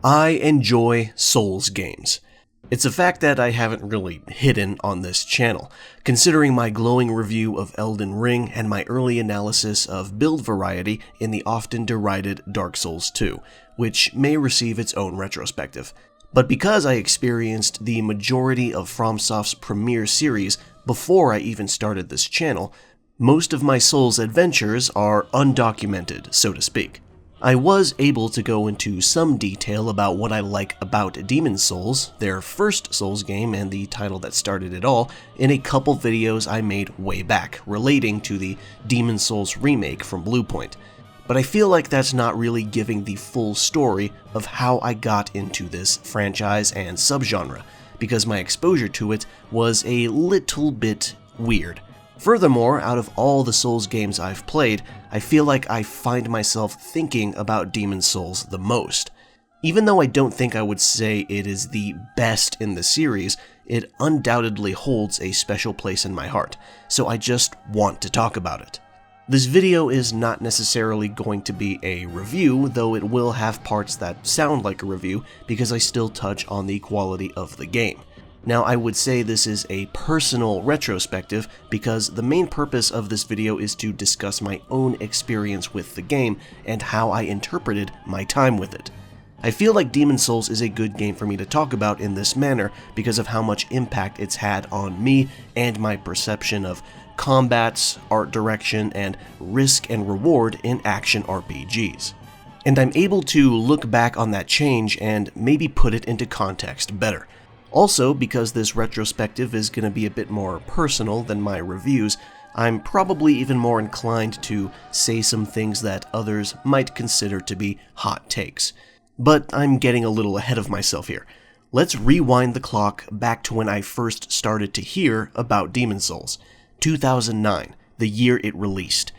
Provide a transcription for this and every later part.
I enjoy Souls games. It's a fact that I haven't really hidden on this channel, considering my glowing review of Elden Ring and my early analysis of build variety in the often-derided Dark Souls 2, which may receive its own retrospective. But because I experienced the majority of FromSoft's premier series before I even started this channel, most of my Souls adventures are undocumented, so to speak. I was able to go into some detail about what I like about Demon's Souls, their first Souls game and the title that started it all, in a couple videos I made way back, relating to the Demon's Souls remake from Bluepoint. But I feel like that's not really giving the full story of how I got into this franchise and subgenre, because my exposure to it was a little bit weird. Furthermore, out of all the Souls games I've played, I feel like I find myself thinking about Demon's Souls the most. Even though I don't think I would say it is the best in the series, it undoubtedly holds a special place in my heart, so I just want to talk about it. This video is not necessarily going to be a review, though it will have parts that sound like a review because I still touch on the quality of the game. Now, I would say this is a personal retrospective because the main purpose of this video is to discuss my own experience with the game and how I interpreted my time with it. I feel like Demon's Souls is a good game for me to talk about in this manner because of how much impact it's had on me and my perception of combats, art direction, and risk and reward in action RPGs. And I'm able to look back on that change and maybe put it into context better. Also, because this retrospective is going to be a bit more personal than my reviews, I'm probably even more inclined to say some things that others might consider to be hot takes. But I'm getting a little ahead of myself here. Let's rewind the clock back to when I first started to hear about Demon's Souls. 2009, the year it released.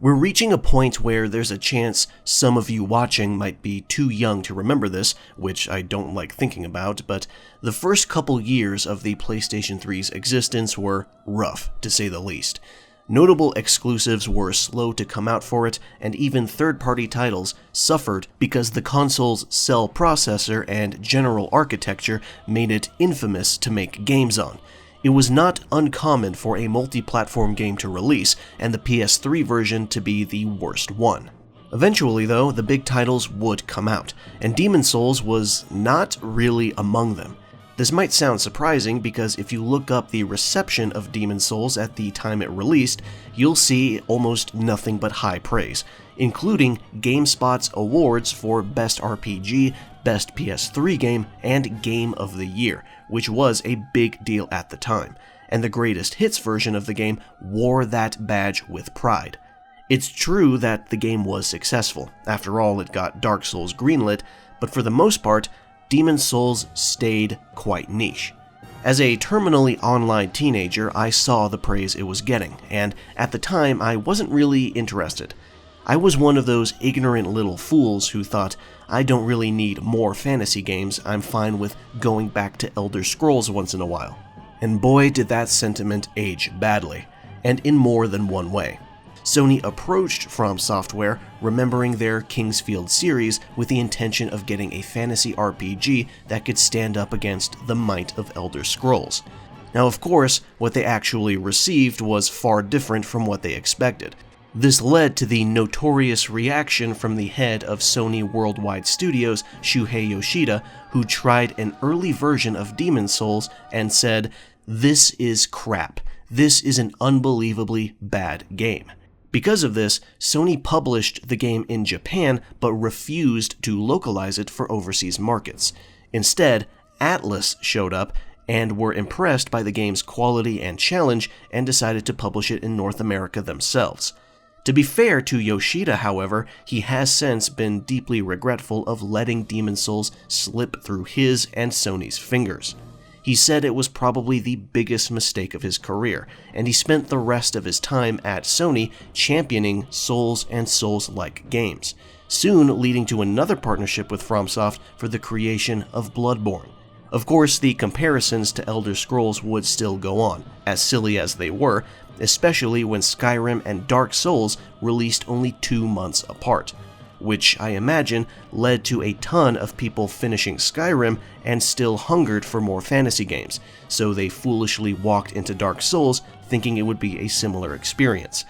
We're reaching a point where there's a chance some of you watching might be too young to remember this, which I don't like thinking about, but the first couple years of the PlayStation 3's existence were rough, to say the least. Notable exclusives were slow to come out for it, and even third-party titles suffered because the console's cell processor and general architecture made it infamous to make games on. It was not uncommon for a multi-platform game to release, and the PS3 version to be the worst one. Eventually, though, the big titles would come out, and Demon's Souls was not really among them. This might sound surprising because if you look up the reception of Demon's Souls at the time it released, you'll see almost nothing but high praise, including GameSpot's awards for Best RPG, Best PS3 Game, and Game of the Year, which was a big deal at the time, and the greatest hits version of the game wore that badge with pride. It's true that the game was successful. After all, it got Dark Souls greenlit, but for the most part, Demon's Souls stayed quite niche. As a terminally online teenager, I saw the praise it was getting, and at the time I wasn't really interested. I was one of those ignorant little fools who thought, I don't really need more fantasy games, I'm fine with going back to Elder Scrolls once in a while. And boy did that sentiment age badly, and in more than one way. Sony approached FromSoft, remembering their Kingsfield series with the intention of getting a fantasy RPG that could stand up against the might of Elder Scrolls. Now, of course, what they actually received was far different from what they expected. This led to the notorious reaction from the head of Sony Worldwide Studios, Shuhei Yoshida, who tried an early version of Demon's Souls and said, "This is crap. This is an unbelievably bad game." Because of this, Sony published the game in Japan but refused to localize it for overseas markets. Instead, Atlus showed up and were impressed by the game's quality and challenge and decided to publish it in North America themselves. To be fair to Yoshida, however, he has since been deeply regretful of letting Demon's Souls slip through his and Sony's fingers. He said it was probably the biggest mistake of his career, and he spent the rest of his time at Sony championing Souls and Souls-like games, soon leading to another partnership with FromSoft for the creation of Bloodborne. Of course, the comparisons to Elder Scrolls would still go on, as silly as they were, especially when Skyrim and Dark Souls released only 2 months apart. which I imagine led to a ton of people finishing Skyrim and still hungered for more fantasy games, so they foolishly walked into Dark Souls thinking it would be a similar experience.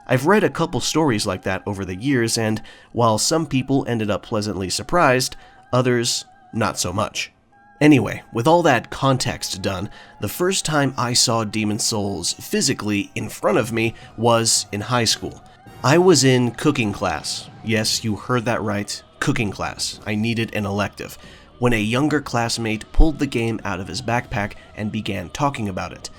I've read a couple stories like that over the years, and while some people ended up pleasantly surprised, others not so much. Anyway, with all that context done, the first time I saw Demon's Souls physically in front of me was in high school. I was in cooking class. Yes, you heard that right, cooking class. I needed an elective. When a younger classmate pulled the game out of his backpack and began talking about it.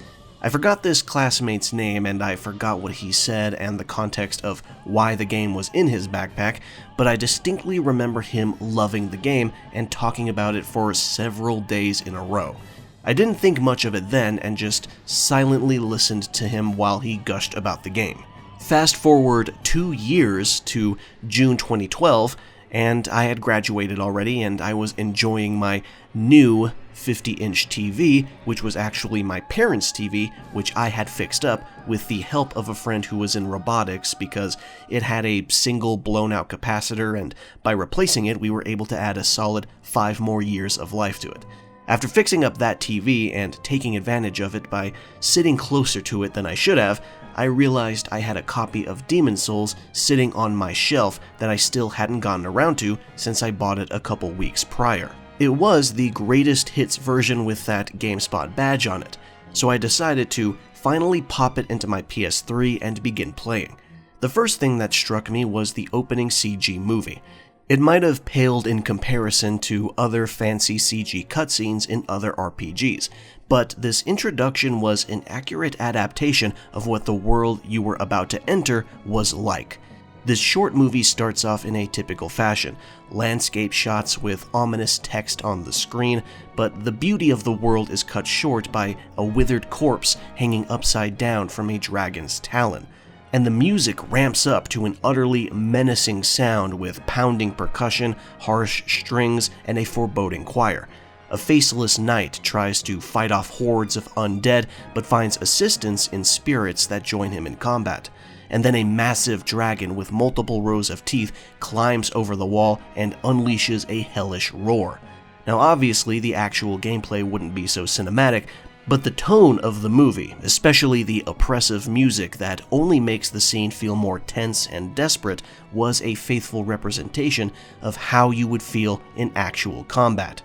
I forgot this classmate's name and I forgot what he said and the context of why the game was in his backpack, but I distinctly remember him loving the game and talking about it for several days in a row. I didn't think much of it then and just silently listened to him while he gushed about the game. Fast forward 2 years to June 2012, and I had graduated already and I was enjoying my new 50-inch TV, which was actually my parents' TV, which I had fixed up with the help of a friend who was in robotics because it had a single blown-out capacitor, and by replacing it, we were able to add a solid 5 more years of life to it. After fixing up that TV and taking advantage of it by sitting closer to it than I should have, I realized I had a copy of Demon's Souls sitting on my shelf that I still hadn't gotten around to since I bought it a couple weeks prior. It was the greatest hits version with that GameSpot badge on it, so I decided to finally pop it into my PS3 and begin playing. The first thing that struck me was the opening CG movie. It might have paled in comparison to other fancy CG cutscenes in other RPGs, but this introduction was an accurate adaptation of what the world you were about to enter was like. This short movie starts off in a typical fashion, landscape shots with ominous text on the screen, but the beauty of the world is cut short by a withered corpse hanging upside down from a dragon's talon. And the music ramps up to an utterly menacing sound with pounding percussion, harsh strings, and a foreboding choir. A faceless knight tries to fight off hordes of undead, but finds assistance in spirits that join him in combat. And then a massive dragon with multiple rows of teeth climbs over the wall and unleashes a hellish roar. Now obviously the actual gameplay wouldn't be so cinematic, but the tone of the movie, especially the oppressive music that only makes the scene feel more tense and desperate, was a faithful representation of how you would feel in actual combat.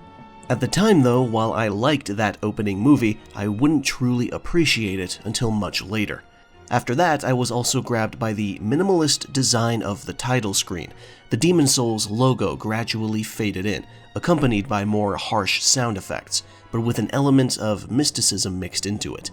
At the time though, while I liked that opening movie, I wouldn't truly appreciate it until much later. After that, I was also grabbed by the minimalist design of the title screen. The Demon's Souls logo gradually faded in, accompanied by more harsh sound effects, but with an element of mysticism mixed into it.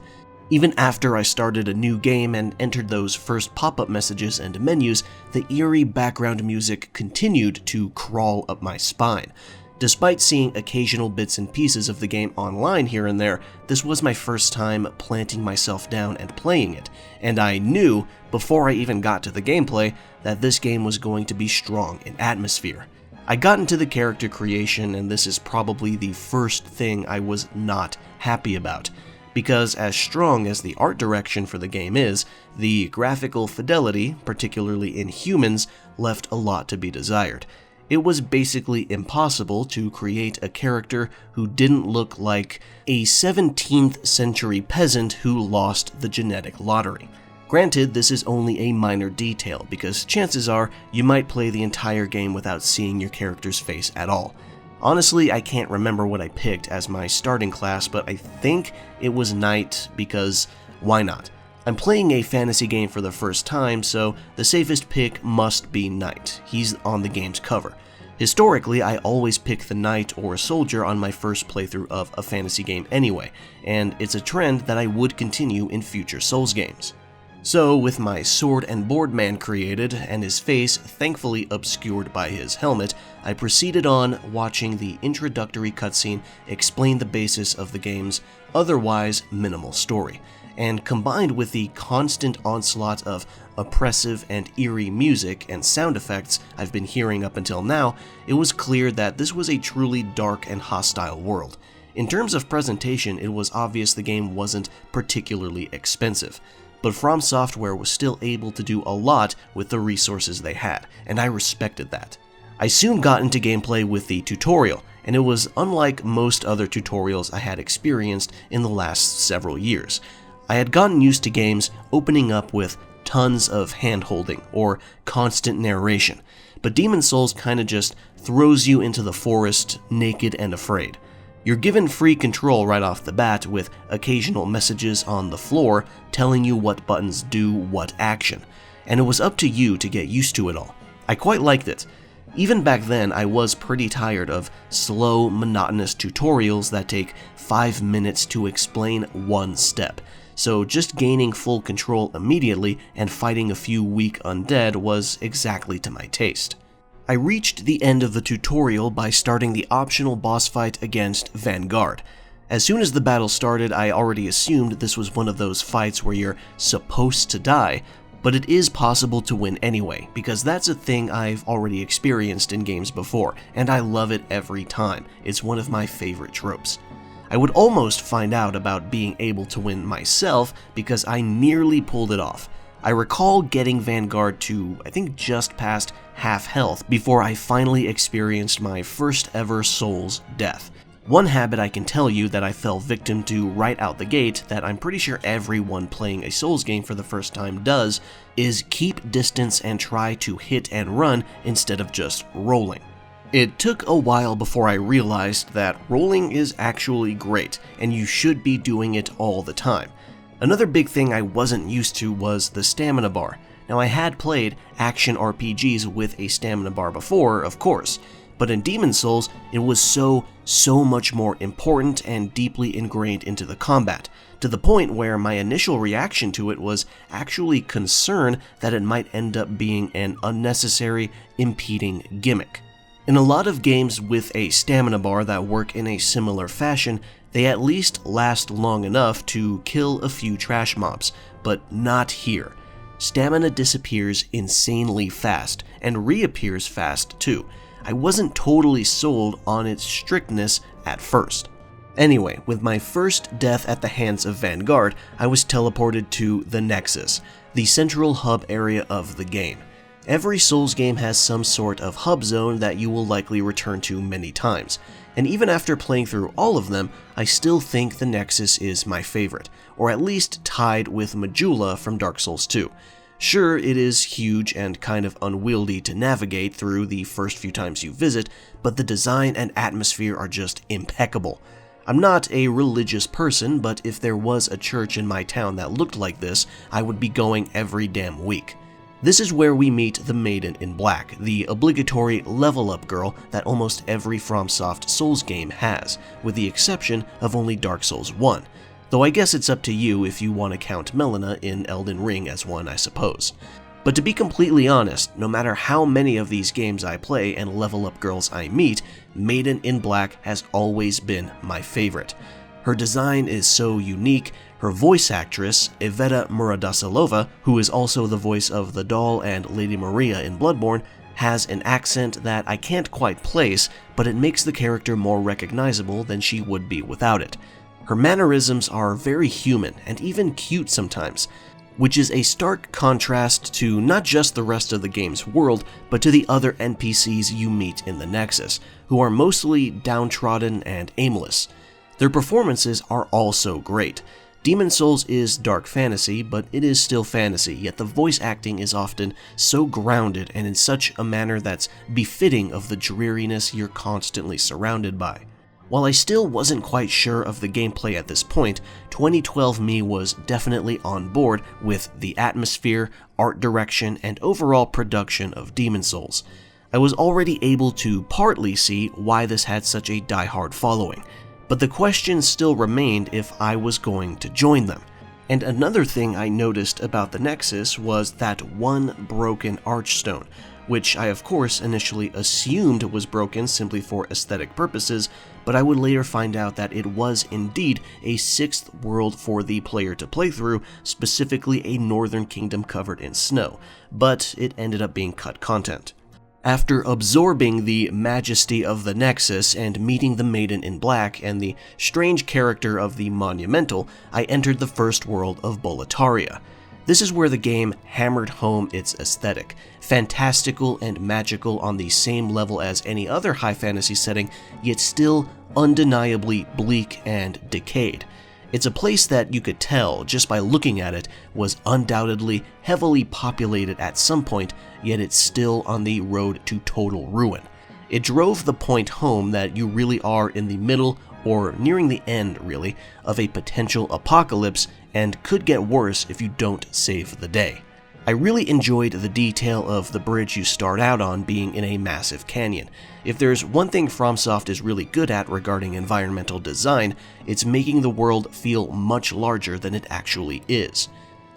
Even after I started a new game and entered those first pop-up messages and menus, the eerie background music continued to crawl up my spine. Despite seeing occasional bits and pieces of the game online here and there, this was my first time planting myself down and playing it, and I knew, before I even got to the gameplay, that this game was going to be strong in atmosphere. I got into the character creation, and this is probably the first thing I was not happy about, because as strong as the art direction for the game is, the graphical fidelity, particularly in humans, left a lot to be desired. It was basically impossible to create a character who didn't look like a 17th century peasant who lost the genetic lottery. Granted, this is only a minor detail, because chances are you might play the entire game without seeing your character's face at all. Honestly, I can't remember what I picked as my starting class, but I think it was Knight because why not? I'm playing a fantasy game for the first time, so the safest pick must be Knight. He's on the game's cover. Historically, I always pick the knight or a soldier on my first playthrough of a fantasy game anyway, and it's a trend that I would continue in future Souls games. So, with my sword and board man created, and his face thankfully obscured by his helmet, I proceeded on watching the introductory cutscene explain the basis of the game's otherwise minimal story. And combined with the constant onslaught of oppressive and eerie music and sound effects I've been hearing up until now, it was clear that this was a truly dark and hostile world. In terms of presentation, it was obvious the game wasn't particularly expensive, but FromSoft was still able to do a lot with the resources they had, and I respected that. I soon got into gameplay with the tutorial, and it was unlike most other tutorials I had experienced in the last several years. I had gotten used to games opening up with tons of hand-holding or constant narration, but Demon's Souls kinda just throws you into the forest naked and afraid. You're given free control right off the bat with occasional messages on the floor telling you what buttons do what action, and it was up to you to get used to it all. I quite liked it. Even back then, I was pretty tired of slow, monotonous tutorials that take 5 minutes to explain one step, so just gaining full control immediately and fighting a few weak undead was exactly to my taste. I reached the end of the tutorial by starting the optional boss fight against Vanguard. As soon as the battle started, I already assumed this was one of those fights where you're supposed to die, but it is possible to win anyway, because that's a thing I've already experienced in games before, and I love it every time. It's one of my favorite tropes. I would almost find out about being able to win myself because I nearly pulled it off. I recall getting Vanguard to, I think, just past half health before I finally experienced my first ever Souls death. One habit I can tell you that I fell victim to right out the gate that I'm pretty sure everyone playing a Souls game for the first time does is keep distance and try to hit and run instead of just rolling. It took a while before I realized that rolling is actually great and you should be doing it all the time. Another big thing I wasn't used to was the stamina bar. Now, I had played action RPGs with a stamina bar before, of course, but in Demon's Souls, it was so much more important and deeply ingrained into the combat, to the point where my initial reaction to it was actually concern that it might end up being an unnecessary, impeding gimmick. In a lot of games with a stamina bar that work in a similar fashion, they at least last long enough to kill a few trash mobs, but not here. Stamina disappears insanely fast, and reappears fast too. I wasn't totally sold on its strictness at first. Anyway, with my first death at the hands of Vanguard, I was teleported to the Nexus, the central hub area of the game. Every Souls game has some sort of hub zone that you will likely return to many times, and even after playing through all of them, I still think the Nexus is my favorite, or at least tied with Majula from Dark Souls 2. Sure, it is huge and kind of unwieldy to navigate through the first few times you visit, but the design and atmosphere are just impeccable. I'm not a religious person, but if there was a church in my town that looked like this, I would be going every damn week. This is where we meet the Maiden in Black, the obligatory level-up girl that almost every FromSoft Souls game has, with the exception of only Dark Souls 1. Though I guess it's up to you if you want to count Melina in Elden Ring as one, I suppose. But to be completely honest, no matter how many of these games I play and level-up girls I meet, Maiden in Black has always been my favorite. Her design is so unique. Her voice actress, Iveta Muradasilova, who is also the voice of the doll and Lady Maria in Bloodborne, has an accent that I can't quite place, but it makes the character more recognizable than she would be without it. Her mannerisms are very human and even cute sometimes, which is a stark contrast to not just the rest of the game's world, but to the other NPCs you meet in the Nexus, who are mostly downtrodden and aimless. Their performances are also great. Demon's Souls is dark fantasy, but it is still fantasy, yet the voice acting is often so grounded and in such a manner that's befitting of the dreariness you're constantly surrounded by. While I still wasn't quite sure of the gameplay at this point, 2012 me was definitely on board with the atmosphere, art direction, and overall production of Demon's Souls. I was already able to partly see why this had such a die-hard following, but the question still remained if I was going to join them. And another thing I noticed about the Nexus was that one broken archstone, which I of course initially assumed was broken simply for aesthetic purposes, but I would later find out that it was indeed a sixth world for the player to play through, specifically a northern kingdom covered in snow, but it ended up being cut content. After absorbing the majesty of the Nexus and meeting the Maiden in Black and the strange character of the Monumental, I entered the first world of Boletaria. This is where the game hammered home its aesthetic, fantastical and magical on the same level as any other high fantasy setting, yet still undeniably bleak and decayed. It's a place that you could tell, just by looking at it, was undoubtedly heavily populated at some point, yet it's still on the road to total ruin. It drove the point home that you really are in the middle, or nearing the end really, of a potential apocalypse, and could get worse if you don't save the day. I really enjoyed the detail of the bridge you start out on being in a massive canyon. If there's one thing FromSoft is really good at regarding environmental design, it's making the world feel much larger than it actually is.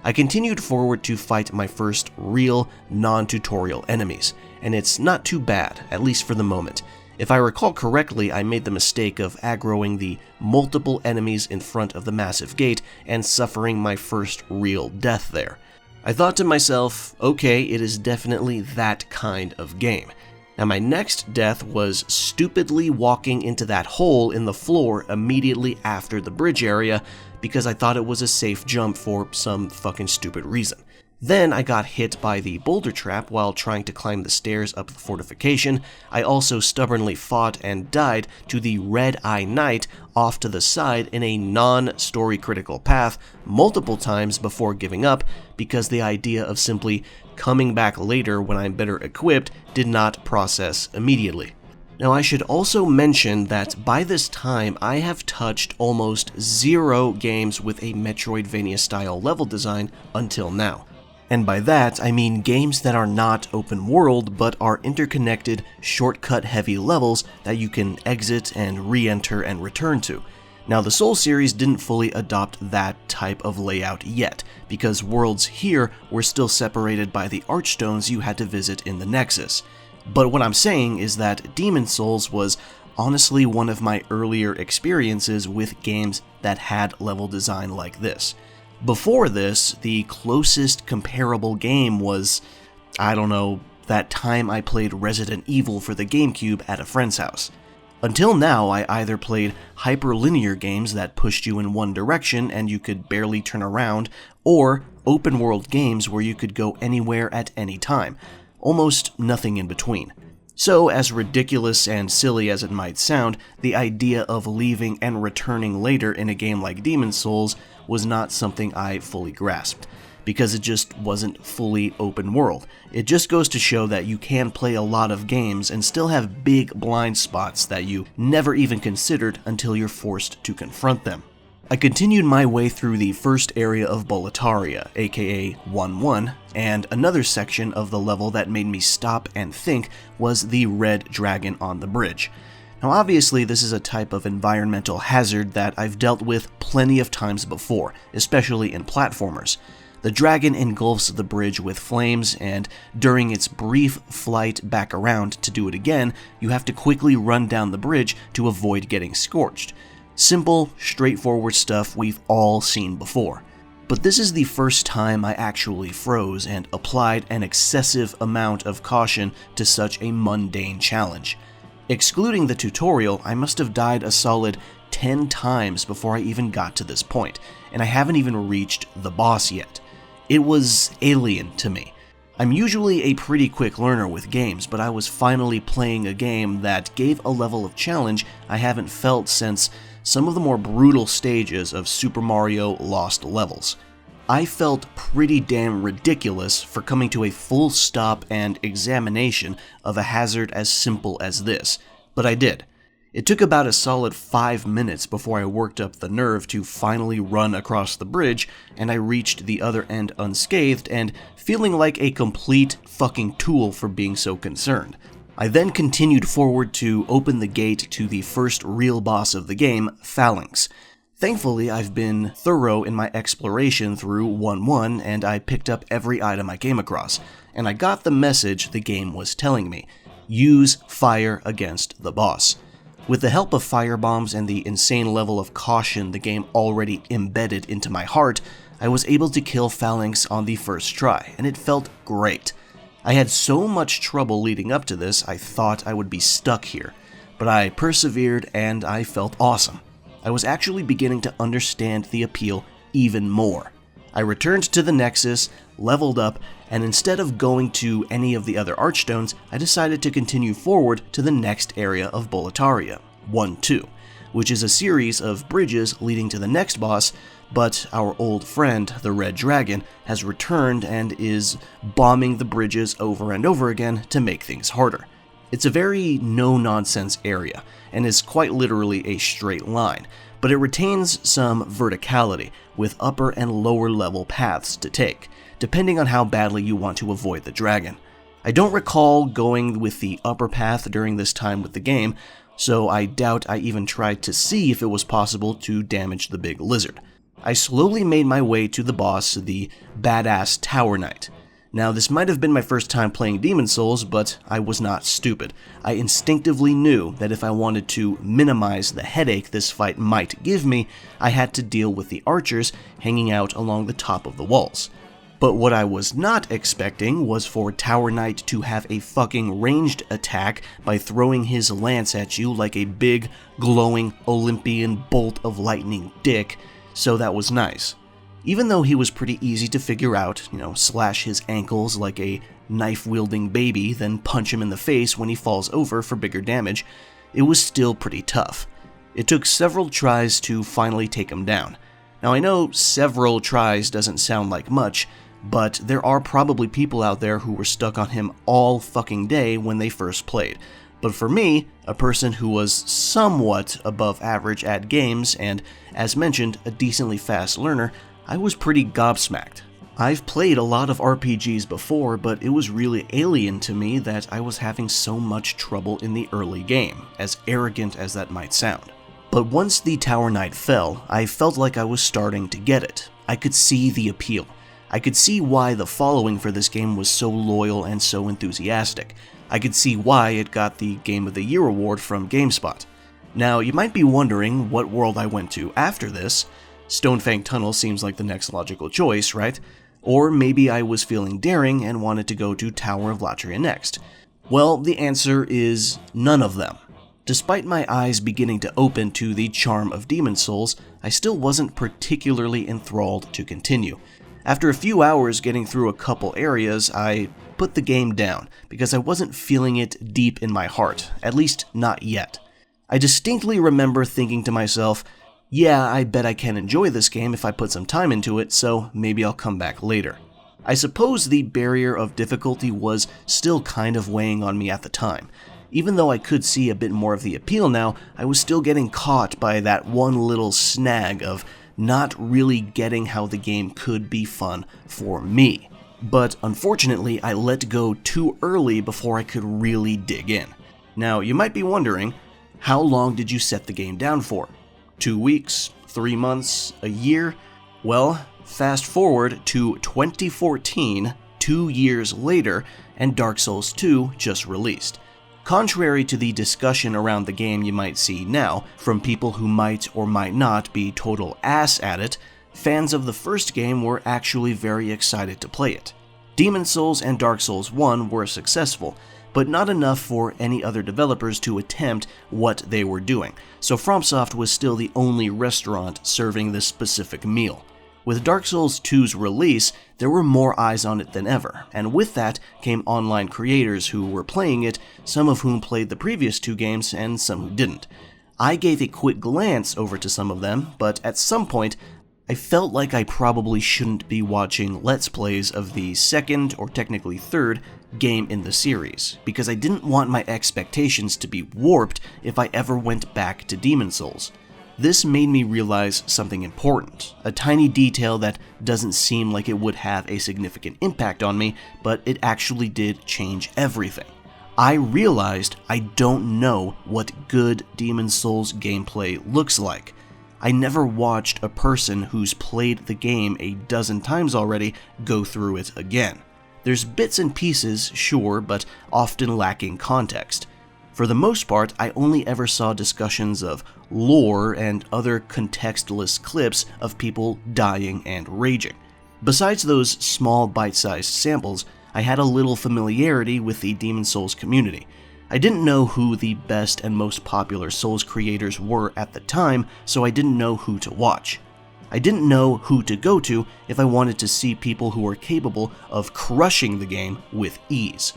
I continued forward to fight my first real, non-tutorial enemies, and it's not too bad, at least for the moment. If I recall correctly, I made the mistake of aggroing the multiple enemies in front of the massive gate and suffering my first real death there. I thought to myself, okay, it is definitely that kind of game. Now my next death was stupidly walking into that hole in the floor immediately after the bridge area because I thought it was a safe jump for some fucking stupid reason. Then I got hit by the boulder trap while trying to climb the stairs up the fortification. I also stubbornly fought and died to the Red Eye Knight off to the side in a non-story critical path multiple times before giving up because the idea of simply coming back later when I'm better equipped did not process immediately. Now I should also mention that by this time I have touched almost 0 games with a Metroidvania style level design until now. And by that, I mean games that are not open world, but are interconnected, shortcut-heavy levels that you can exit and re-enter and return to. Now, the Souls series didn't fully adopt that type of layout yet, because worlds here were still separated by the archstones you had to visit in the Nexus. But what I'm saying is that Demon Souls was honestly one of my earlier experiences with games that had level design like this. Before this, the closest comparable game was, I don't know, that time I played Resident Evil for the GameCube at a friend's house. Until now, I either played hyperlinear games that pushed you in one direction and you could barely turn around, or open-world games where you could go anywhere at any time. Almost nothing in between. So, as ridiculous and silly as it might sound, the idea of leaving and returning later in a game like Demon Souls was not something I fully grasped, because it just wasn't fully open world. It just goes to show that you can play a lot of games and still have big blind spots that you never even considered until you're forced to confront them. I continued my way through the first area of Boletaria, aka 1-1, and another section of the level that made me stop and think was the red dragon on the bridge. Now obviously this is a type of environmental hazard that I've dealt with plenty of times before, especially in platformers. The dragon engulfs the bridge with flames, and during its brief flight back around to do it again, you have to quickly run down the bridge to avoid getting scorched. Simple, straightforward stuff we've all seen before. But this is the first time I actually froze and applied an excessive amount of caution to such a mundane challenge. Excluding the tutorial, I must have died a solid 10 times before I even got to this point, and I haven't even reached the boss yet. It was alien to me. I'm usually a pretty quick learner with games, but I was finally playing a game that gave a level of challenge I haven't felt since some of the more brutal stages of Super Mario Lost Levels. I felt pretty damn ridiculous for coming to a full stop and examination of a hazard as simple as this, but I did. It took about a solid 5 minutes before I worked up the nerve to finally run across the bridge, and I reached the other end unscathed and feeling like a complete fucking tool for being so concerned. I then continued forward to open the gate to the first real boss of the game, Phalanx. Thankfully, I've been thorough in my exploration through 1-1, and I picked up every item I came across, and I got the message the game was telling me: use fire against the boss. With the help of firebombs and the insane level of caution the game already embedded into my heart, I was able to kill Phalanx on the first try, and it felt great. I had so much trouble leading up to this, I thought I would be stuck here, but I persevered and I felt awesome. I was actually beginning to understand the appeal even more. I returned to the Nexus, leveled up, and instead of going to any of the other Archstones, I decided to continue forward to the next area of Boletaria, 1-2, which is a series of bridges leading to the next boss, but our old friend, the Red Dragon, has returned and is bombing the bridges over and over again to make things harder. It's a very no-nonsense area, and is quite literally a straight line, but it retains some verticality, with upper and lower level paths to take, depending on how badly you want to avoid the dragon. I don't recall going with the upper path during this time with the game, so I doubt I even tried to see if it was possible to damage the big lizard. I slowly made my way to the boss, the badass Tower Knight. Now, this might have been my first time playing Demon Souls, but I was not stupid. I instinctively knew that if I wanted to minimize the headache this fight might give me, I had to deal with the archers hanging out along the top of the walls. But what I was not expecting was for Tower Knight to have a fucking ranged attack by throwing his lance at you like a big, glowing Olympian bolt of lightning dick, so that was nice. Even though he was pretty easy to figure out, slash his ankles like a knife-wielding baby, then punch him in the face when he falls over for bigger damage, it was still pretty tough. It took several tries to finally take him down. Now I know several tries doesn't sound like much, but there are probably people out there who were stuck on him all fucking day when they first played. But for me, a person who was somewhat above average at games and, as mentioned, a decently fast learner, I was pretty gobsmacked. I've played a lot of RPGs before, but it was really alien to me that I was having so much trouble in the early game, as arrogant as that might sound. But once the Tower Knight fell, I felt like I was starting to get it. I could see the appeal. I could see why the following for this game was so loyal and so enthusiastic. I could see why it got the Game of the Year award from GameSpot. Now, you might be wondering what world I went to after this. Stonefang Tunnel seems like the next logical choice, right? Or maybe I was feeling daring and wanted to go to Tower of Latria next. Well, the answer is none of them. Despite my eyes beginning to open to the charm of Demon Souls, I still wasn't particularly enthralled to continue. After a few hours getting through a couple areas, I put the game down because I wasn't feeling it deep in my heart, at least not yet. I distinctly remember thinking to myself, yeah, I bet I can enjoy this game if I put some time into it, so maybe I'll come back later. I suppose the barrier of difficulty was still kind of weighing on me at the time. Even though I could see a bit more of the appeal now, I was still getting caught by that one little snag of not really getting how the game could be fun for me. But unfortunately, I let go too early before I could really dig in. Now, you might be wondering, how long did you set the game down for? 2 weeks, 3 months, a year? Well, fast forward to 2014, 2 years later, and Dark Souls 2 just released. Contrary to the discussion around the game you might see now, from people who might or might not be total ass at it, fans of the first game were actually very excited to play it. Demon Souls and Dark Souls 1 were successful, but not enough for any other developers to attempt what they were doing, so FromSoft was still the only restaurant serving this specific meal. With Dark Souls 2's release, there were more eyes on it than ever, and with that came online creators who were playing it, some of whom played the previous 2 games and some who didn't. I gave a quick glance over to some of them, but at some point, I felt like I probably shouldn't be watching Let's Plays of the second, or technically third, game in the series, because I didn't want my expectations to be warped if I ever went back to Demon Souls. This made me realize something important, a tiny detail that doesn't seem like it would have a significant impact on me, but it actually did change everything. I realized I don't know what good Demon Souls gameplay looks like. I never watched a person who's played the game a dozen times already go through it again. There's bits and pieces, sure, but often lacking context. For the most part, I only ever saw discussions of lore and other contextless clips of people dying and raging. Besides those small bite-sized samples, I had a little familiarity with the Demon Souls community. I didn't know who the best and most popular Souls creators were at the time, so I didn't know who to watch. I didn't know who to go to if I wanted to see people who were capable of crushing the game with ease.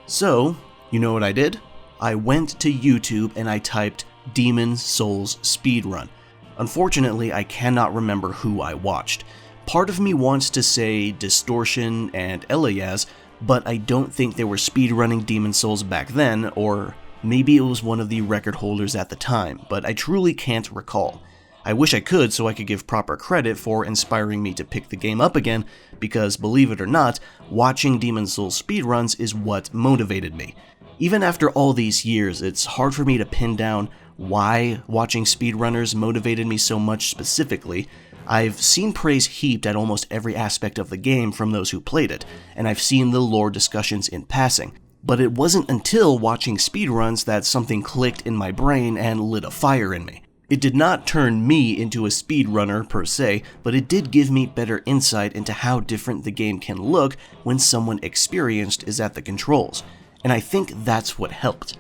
So, you know what I did? I went to YouTube and I typed Demon's Souls speedrun. Unfortunately, I cannot remember who I watched. Part of me wants to say Distortion and Elias, but I don't think they were speedrunning Demon's Souls back then, or maybe it was one of the record holders at the time, but I truly can't recall. I wish I could so I could give proper credit for inspiring me to pick the game up again, because believe it or not, watching Demon's Souls speedruns is what motivated me. Even after all these years, it's hard for me to pin down why watching speedrunners motivated me so much specifically. I've seen praise heaped at almost every aspect of the game from those who played it, and I've seen the lore discussions in passing. But it wasn't until watching speedruns that something clicked in my brain and lit a fire in me. It did not turn me into a speedrunner per se, but it did give me better insight into how different the game can look when someone experienced is at the controls, and I think that's what helped.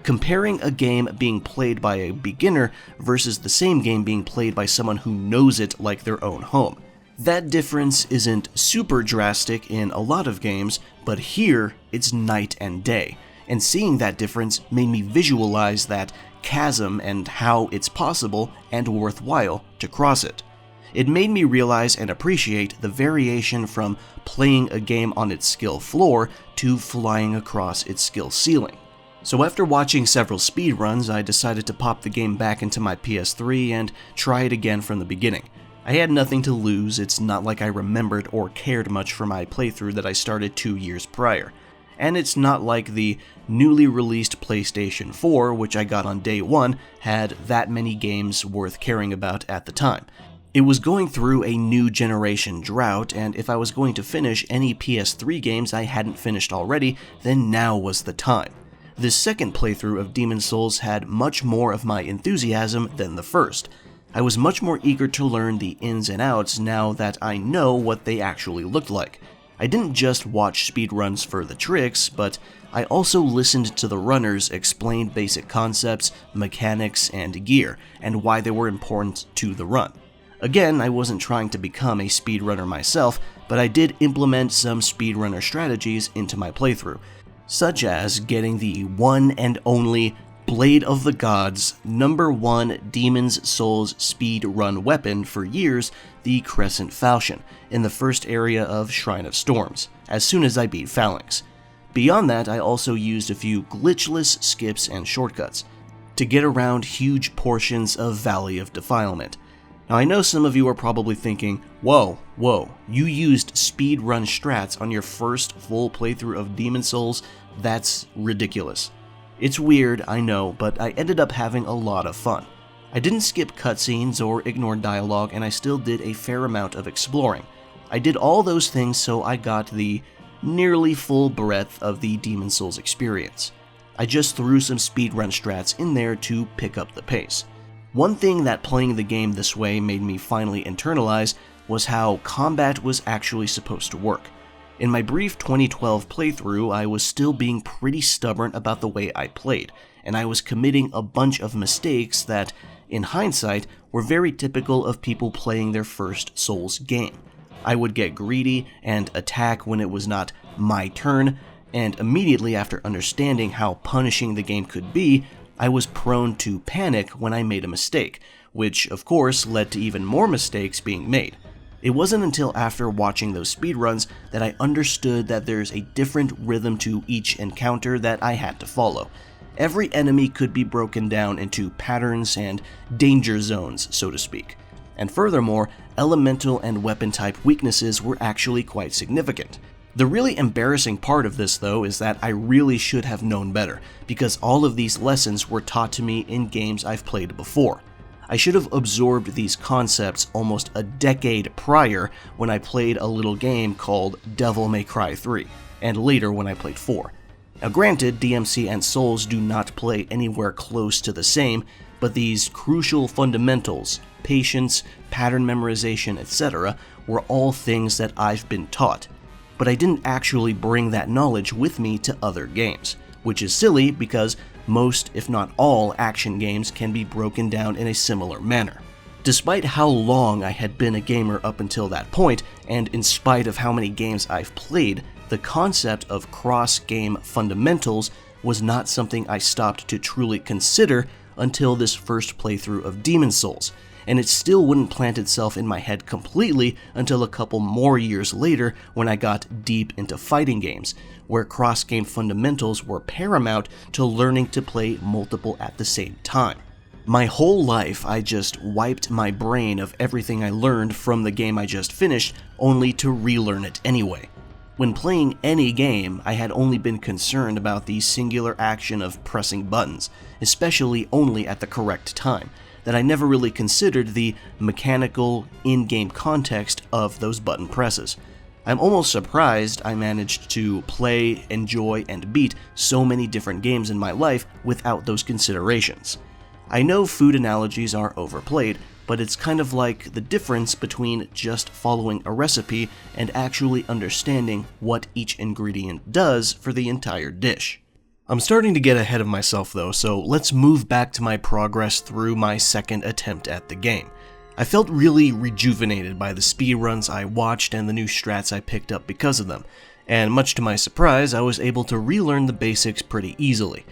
Comparing a game being played by a beginner versus the same game being played by someone who knows it like their own home. That difference isn't super drastic in a lot of games, but here it's night and day, and seeing that difference made me visualize that chasm and how it's possible and worthwhile to cross it. It made me realize and appreciate the variation from playing a game on its skill floor to flying across its skill ceiling. So after watching several speedruns, I decided to pop the game back into my PS3 and try it again from the beginning. I had nothing to lose. It's not like I remembered or cared much for my playthrough that I started 2 years prior. And it's not like the newly released PlayStation 4, which I got on day one, had that many games worth caring about at the time. It was going through a new generation drought, and if I was going to finish any PS3 games I hadn't finished already, then now was the time. This second playthrough of Demon's Souls had much more of my enthusiasm than the first. I was much more eager to learn the ins and outs now that I know what they actually looked like. I didn't just watch speedruns for the tricks, but I also listened to the runners explain basic concepts, mechanics, and gear, and why they were important to the run. Again, I wasn't trying to become a speedrunner myself, but I did implement some speedrunner strategies into my playthrough, such as getting the one and only Blade of the Gods #1 Demon's Souls speedrun weapon for years, the Crescent Falchion, in the first area of Shrine of Storms, as soon as I beat Phalanx. Beyond that, I also used a few glitchless skips and shortcuts to get around huge portions of Valley of Defilement. Now I know some of you are probably thinking, whoa, you used speedrun strats on your first full playthrough of Demon's Souls? That's ridiculous. It's weird, I know, but I ended up having a lot of fun. I didn't skip cutscenes or ignore dialogue, and I still did a fair amount of exploring. I did all those things so I got the nearly full breadth of the Demon's Souls experience. I just threw some speedrun strats in there to pick up the pace. One thing that playing the game this way made me finally internalize was how combat was actually supposed to work. In my brief 2012 playthrough, I was still being pretty stubborn about the way I played, and I was committing a bunch of mistakes that, in hindsight, were very typical of people playing their first Souls game. I would get greedy and attack when it was not my turn, and immediately after understanding how punishing the game could be, I was prone to panic when I made a mistake, which of course led to even more mistakes being made. It wasn't until after watching those speedruns that I understood that there's a different rhythm to each encounter that I had to follow. Every enemy could be broken down into patterns and danger zones, so to speak. And furthermore, elemental and weapon type weaknesses were actually quite significant. The really embarrassing part of this, though, is that I really should have known better, because all of these lessons were taught to me in games I've played before. I should have absorbed these concepts almost a decade prior when I played a little game called Devil May Cry 3, and later when I played 4. Now granted, DMC and Souls do not play anywhere close to the same, but these crucial fundamentals, patience, pattern memorization, etc., were all things that I've been taught. But I didn't actually bring that knowledge with me to other games, which is silly because most, if not all, action games can be broken down in a similar manner. Despite how long I had been a gamer up until that point, and in spite of how many games I've played, the concept of cross-game fundamentals was not something I stopped to truly consider until this first playthrough of Demon's Souls, and it still wouldn't plant itself in my head completely until a couple more years later when I got deep into fighting games, where cross-game fundamentals were paramount to learning to play multiple at the same time. My whole life, I just wiped my brain of everything I learned from the game I just finished, only to relearn it anyway. When playing any game, I had only been concerned about the singular action of pressing buttons, especially only at the correct time, that I never really considered the mechanical, in-game context of those button presses. I'm almost surprised I managed to play, enjoy, and beat so many different games in my life without those considerations. I know food analogies are overplayed, but it's kind of like the difference between just following a recipe and actually understanding what each ingredient does for the entire dish. I'm starting to get ahead of myself though, so let's move back to my progress through my second attempt at the game. I felt really rejuvenated by the speedruns I watched and the new strats I picked up because of them, and much to my surprise, I was able to relearn the basics pretty easily.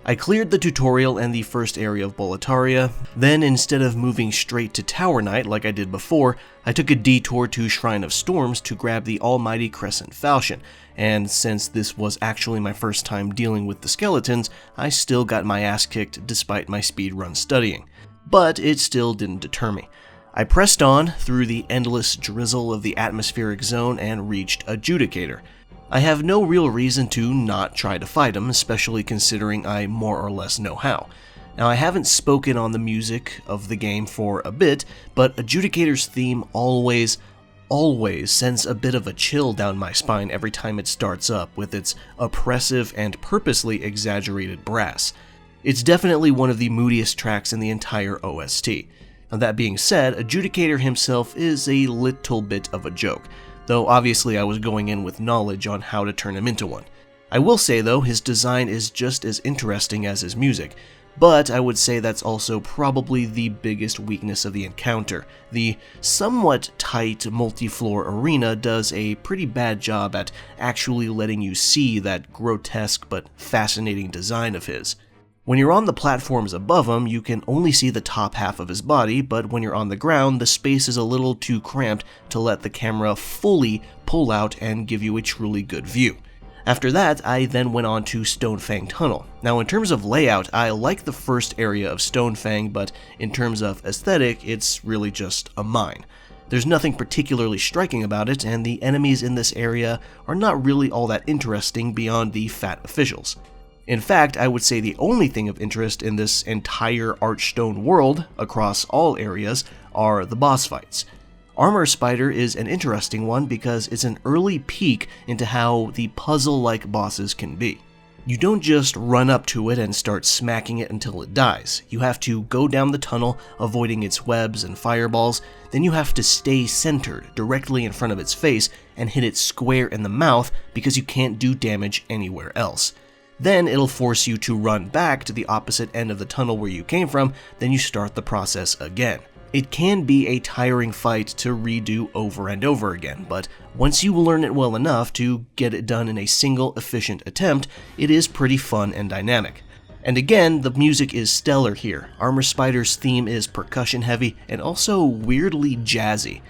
I cleared the tutorial and the first area of Boletaria, then instead of moving straight to Tower Knight like I did before, I took a detour to Shrine of Storms to grab the almighty Crescent Falchion, and since this was actually my first time dealing with the skeletons, I still got my ass kicked despite my speedrun studying. But it still didn't deter me. I pressed on through the endless drizzle of the atmospheric zone and reached Adjudicator. I have no real reason to not try to fight him, especially considering I more or less know how. Now, I haven't spoken on the music of the game for a bit, but Adjudicator's theme always sends a bit of a chill down my spine every time it starts up with its oppressive and purposely exaggerated brass. It's definitely one of the moodiest tracks in the entire OST. Now, that being said, Adjudicator himself is a little bit of a joke, though obviously I was going in with knowledge on how to turn him into one. I will say though, his design is just as interesting as his music, but I would say that's also probably the biggest weakness of the encounter. The somewhat tight multi-floor arena does a pretty bad job at actually letting you see that grotesque but fascinating design of his. When you're on the platforms above him, you can only see the top half of his body, but when you're on the ground, the space is a little too cramped to let the camera fully pull out and give you a truly good view. After that, I then went on to Stonefang Tunnel. Now, in terms of layout, I like the first area of Stonefang, but in terms of aesthetic, it's really just a mine. There's nothing particularly striking about it, and the enemies in this area are not really all that interesting beyond the fat officials. In fact, I would say the only thing of interest in this entire Archstone world, across all areas, are the boss fights. Armor Spider is an interesting one because it's an early peek into how the puzzle-like bosses can be. You don't just run up to it and start smacking it until it dies. You have to go down the tunnel, avoiding its webs and fireballs, then you have to stay centered directly in front of its face and hit it square in the mouth because you can't do damage anywhere else. Then it'll force you to run back to the opposite end of the tunnel where you came from, then you start the process again. It can be a tiring fight to redo over and over again, but once you learn it well enough to get it done in a single efficient attempt, it is pretty fun and dynamic. And again, the music is stellar here. Armor Spider's theme is percussion heavy and also weirdly jazzy.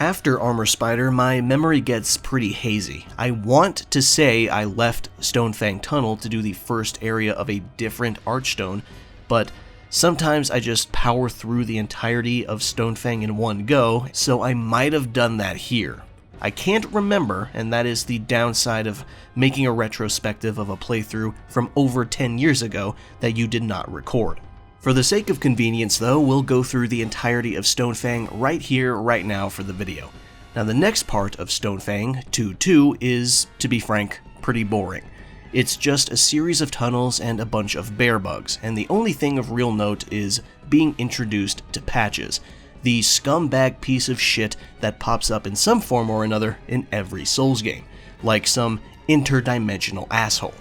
After Armor Spider, my memory gets pretty hazy. I want to say I left Stonefang Tunnel to do the first area of a different Archstone, but sometimes I just power through the entirety of Stonefang in one go, so I might have done that here. I can't remember, and that is the downside of making a retrospective of a playthrough from over 10 years ago that you did not record. For the sake of convenience though, we'll go through the entirety of Stonefang right here, right now for the video. Now the next part of Stonefang, 2-2, is, to be frank, pretty boring. It's just a series of tunnels and a bunch of bear bugs, and the only thing of real note is being introduced to Patches, the scumbag piece of shit that pops up in some form or another in every Souls game, like some interdimensional asshole.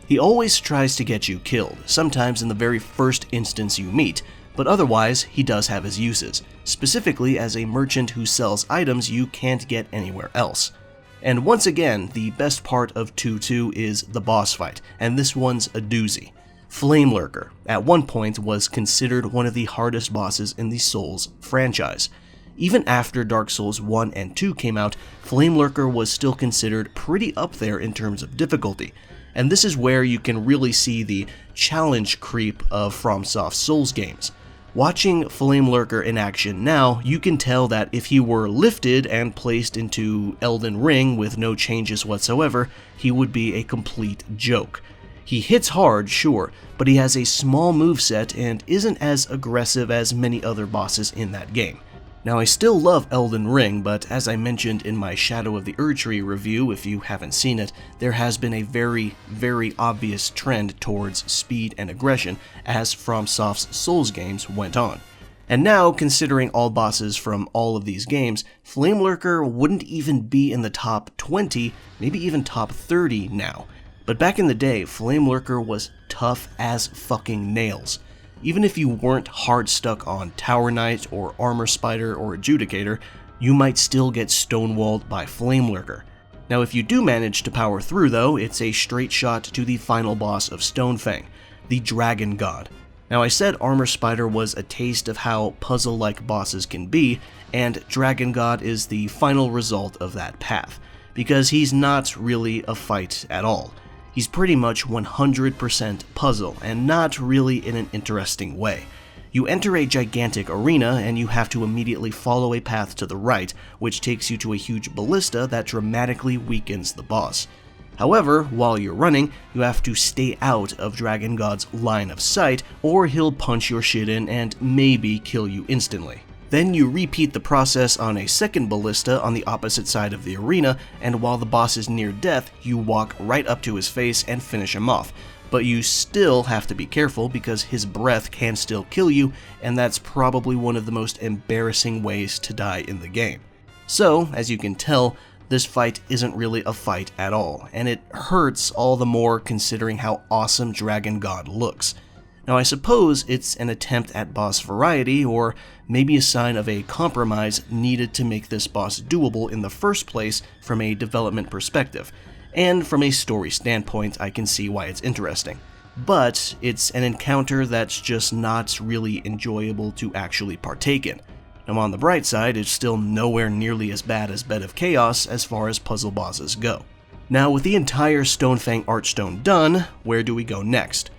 He always tries to get you killed, sometimes in the very first instance you meet, but otherwise he does have his uses, specifically as a merchant who sells items you can't get anywhere else. And once again, the best part of 2-2 is the boss fight, and this one's a doozy. Flame Lurker, at one point, was considered one of the hardest bosses in the Souls franchise. Even after Dark Souls 1 and 2 came out, Flame Lurker was still considered pretty up there in terms of difficulty, and this is where you can really see the challenge creep of FromSoft Souls games. Watching Flame Lurker in action now, you can tell that if he were lifted and placed into Elden Ring with no changes whatsoever, he would be a complete joke. He hits hard, sure, but he has a small moveset and isn't as aggressive as many other bosses in that game. Now, I still love Elden Ring, but as I mentioned in my Shadow of the Erdtree review, if you haven't seen it, there has been a very, very obvious trend towards speed and aggression as FromSoft's Souls games went on. And now, considering all bosses from all of these games, Flame Lurker wouldn't even be in the top 20, maybe even top 30 now. But back in the day, Flame Lurker was tough as fucking nails. Even if you weren't hard stuck on Tower Knight or Armor Spider or Adjudicator, you might still get stonewalled by Flame Lurker. Now if you do manage to power through though, it's a straight shot to the final boss of Stonefang, the Dragon God. Now I said Armor Spider was a taste of how puzzle-like bosses can be, and Dragon God is the final result of that path, because he's not really a fight at all. He's pretty much 100% puzzle, and not really in an interesting way. You enter a gigantic arena, and you have to immediately follow a path to the right, which takes you to a huge ballista that dramatically weakens the boss. However, while you're running, you have to stay out of Dragon God's line of sight, or he'll punch your shit in and maybe kill you instantly. Then you repeat the process on a second ballista on the opposite side of the arena, and while the boss is near death, you walk right up to his face and finish him off. But you still have to be careful because his breath can still kill you, and that's probably one of the most embarrassing ways to die in the game. So, as you can tell, this fight isn't really a fight at all, and it hurts all the more considering how awesome Dragon God looks. Now I suppose it's an attempt at boss variety, or maybe a sign of a compromise needed to make this boss doable in the first place from a development perspective, and from a story standpoint I can see why it's interesting. But it's an encounter that's just not really enjoyable to actually partake in. Now on the bright side, it's still nowhere nearly as bad as Bed of Chaos as far as puzzle bosses go. Now with the entire Stonefang Archstone done, where do we go next?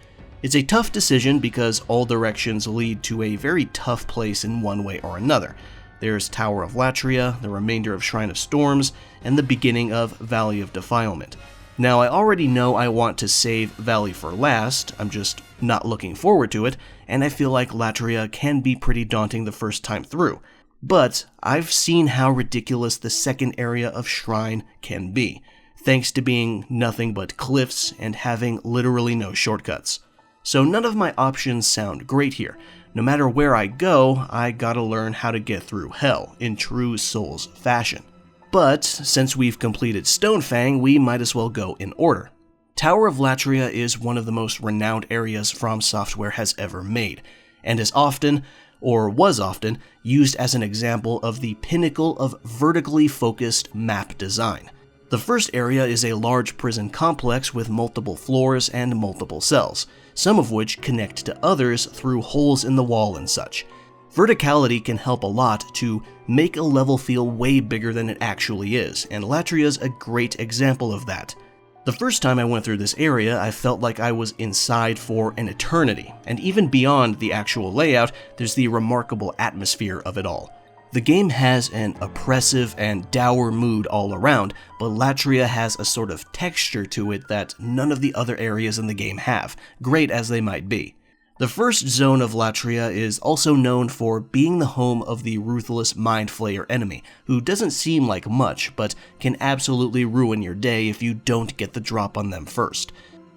It's a tough decision because all directions lead to a very tough place in one way or another. There's Tower of Latria, the remainder of Shrine of Storms, and the beginning of Valley of Defilement. Now I already know I want to save Valley for last, I'm just not looking forward to it, and I feel like Latria can be pretty daunting the first time through. But I've seen how ridiculous the second area of Shrine can be, thanks to being nothing but cliffs and having literally no shortcuts. So none of my options sound great here. No matter where I go, I gotta learn how to get through hell, in true Souls fashion. But since we've completed Stonefang, we might as well go in order. Tower of Latria is one of the most renowned areas From Software has ever made, and is often, or was often, used as an example of the pinnacle of vertically focused map design. The first area is a large prison complex with multiple floors and multiple cells, some of which connect to others through holes in the wall and such. Verticality can help a lot to make a level feel way bigger than it actually is, and Latria's a great example of that. The first time I went through this area, I felt like I was inside for an eternity, and even beyond the actual layout, there's the remarkable atmosphere of it all. The game has an oppressive and dour mood all around, but Latria has a sort of texture to it that none of the other areas in the game have, great as they might be. The first zone of Latria is also known for being the home of the ruthless Mind Flayer enemy, who doesn't seem like much, but can absolutely ruin your day if you don't get the drop on them first.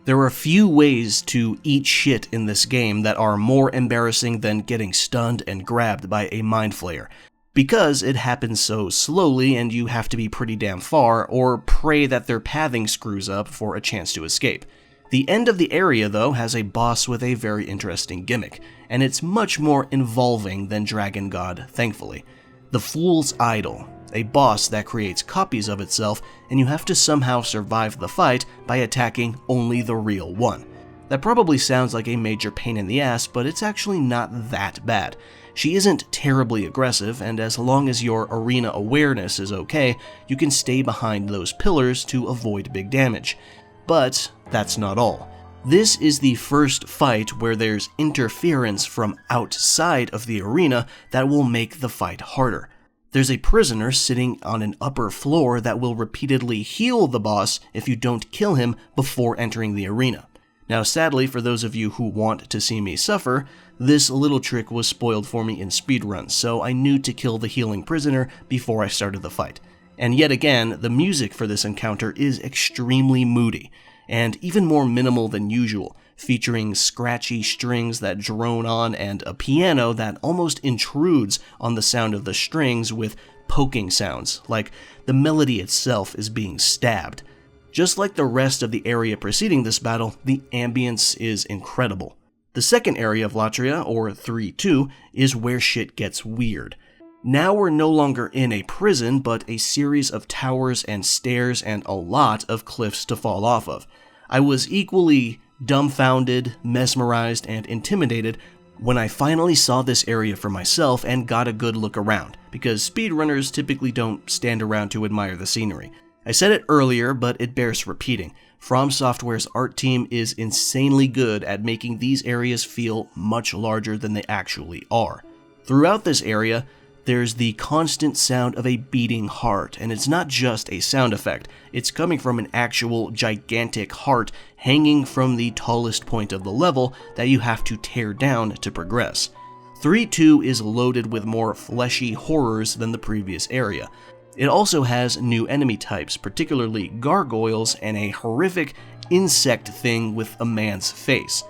There are few ways to eat shit in this game that are more embarrassing than getting stunned and grabbed by a Mind Flayer, because it happens so slowly and you have to be pretty damn far, or pray that their pathing screws up for a chance to escape. The end of the area, though, has a boss with a very interesting gimmick, and it's much more involving than Dragon God, thankfully. The Fool's Idol, a boss that creates copies of itself, and you have to somehow survive the fight by attacking only the real one. That probably sounds like a major pain in the ass, but it's actually not that bad. She isn't terribly aggressive, and as long as your arena awareness is okay, you can stay behind those pillars to avoid big damage. But that's not all. This is the first fight where there's interference from outside of the arena that will make the fight harder. There's a prisoner sitting on an upper floor that will repeatedly heal the boss if you don't kill him before entering the arena. Now, sadly, for those of you who want to see me suffer, this little trick was spoiled for me in speedruns, so I knew to kill the healing prisoner before I started the fight. And yet again, the music for this encounter is extremely moody, and even more minimal than usual, featuring scratchy strings that drone on and a piano that almost intrudes on the sound of the strings with poking sounds, like the melody itself is being stabbed. Just like the rest of the area preceding this battle, the ambience is incredible. The second area of Latria, or 3-2, is where shit gets weird. Now we're no longer in a prison, but a series of towers and stairs and a lot of cliffs to fall off of. I was equally dumbfounded, mesmerized, and intimidated when I finally saw this area for myself and got a good look around, because speedrunners typically don't stand around to admire the scenery. I said it earlier, but it bears repeating. FromSoftware's art team is insanely good at making these areas feel much larger than they actually are. Throughout this area, there's the constant sound of a beating heart, and it's not just a sound effect, it's coming from an actual gigantic heart hanging from the tallest point of the level that you have to tear down to progress. 3-2 is loaded with more fleshy horrors than the previous area. It also has new enemy types, particularly gargoyles and a horrific insect thing with a man's face.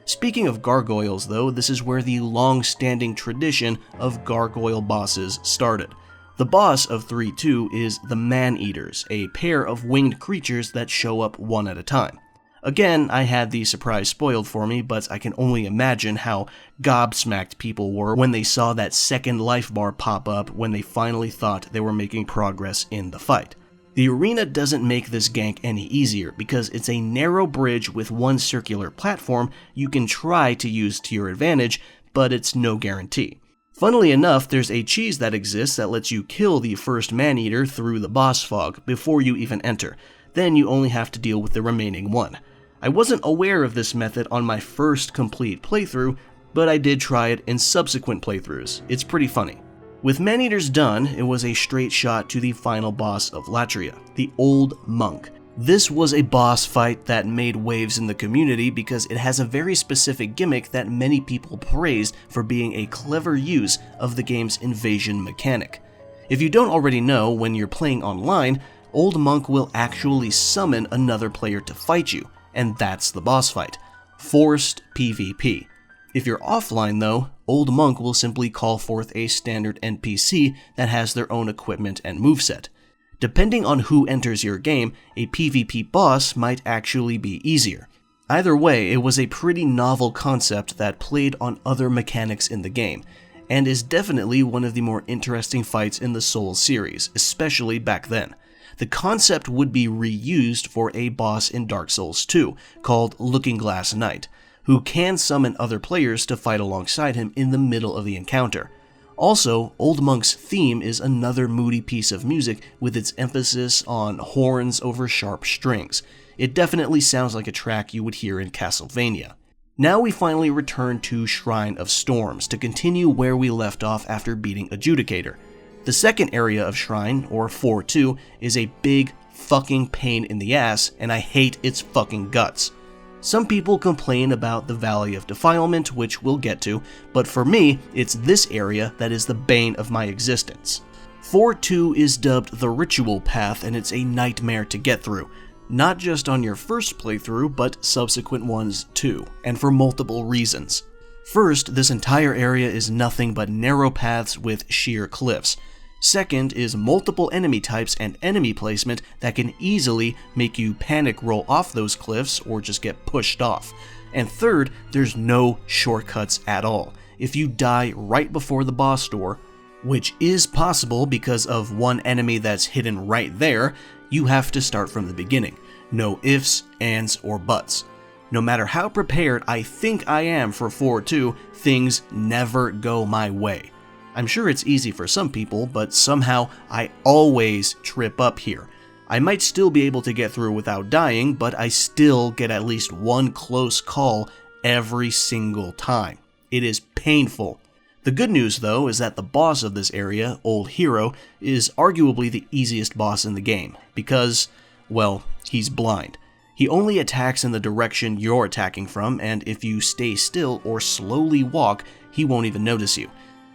Speaking of gargoyles, though, this is where the long-standing tradition of gargoyle bosses started. The boss of 3-2 is the Man-Eaters, a pair of winged creatures that show up one at a time. Again, I had the surprise spoiled for me, but I can only imagine how gobsmacked people were when they saw that second life bar pop up when they finally thought they were making progress in the fight. The arena doesn't make this gank any easier because it's a narrow bridge with one circular platform you can try to use to your advantage, but it's no guarantee. Funnily enough, there's a cheese that exists that lets you kill the first man-eater through the boss fog before you even enter. Then you only have to deal with the remaining one. I wasn't aware of this method on my first complete playthrough, but I did try it in subsequent playthroughs. It's pretty funny. With Man-Eaters done, it was a straight shot to the final boss of Latria, the Old Monk. This was a boss fight that made waves in the community because it has a very specific gimmick that many people praised for being a clever use of the game's invasion mechanic. If you don't already know, when you're playing online, Old Monk will actually summon another player to fight you, and that's the boss fight. Forced PvP. If you're offline though, Old Monk will simply call forth a standard NPC that has their own equipment and moveset. Depending on who enters your game, a PvP boss might actually be easier. Either way, it was a pretty novel concept that played on other mechanics in the game, and is definitely one of the more interesting fights in the Souls series, especially back then. The concept would be reused for a boss in Dark Souls 2, called Looking Glass Knight, who can summon other players to fight alongside him in the middle of the encounter. Also, Old Monk's theme is another moody piece of music with its emphasis on horns over sharp strings. It definitely sounds like a track you would hear in Castlevania. Now we finally return to Shrine of Storms to continue where we left off after beating Adjudicator. The second area of Shrine, or 4-2, is a big fucking pain in the ass, and I hate its fucking guts. Some people complain about the Valley of Defilement, which we'll get to, but for me, it's this area that is the bane of my existence. 4-2 is dubbed the Ritual Path, and it's a nightmare to get through. Not just on your first playthrough, but subsequent ones too, and for multiple reasons. First, this entire area is nothing but narrow paths with sheer cliffs. Second is multiple enemy types and enemy placement that can easily make you panic roll off those cliffs or just get pushed off. And third, there's no shortcuts at all. If you die right before the boss door, which is possible because of one enemy that's hidden right there, you have to start from the beginning. No ifs, ands, or buts. No matter how prepared I think I am for 4-2, things never go my way. I'm sure it's easy for some people, but somehow I always trip up here. I might still be able to get through without dying, but I still get at least one close call every single time. It is painful. The good news though is that the boss of this area, Old Hero, is arguably the easiest boss in the game, because, well, he's blind. He only attacks in the direction you're attacking from, and if you stay still or slowly walk, he won't even notice you.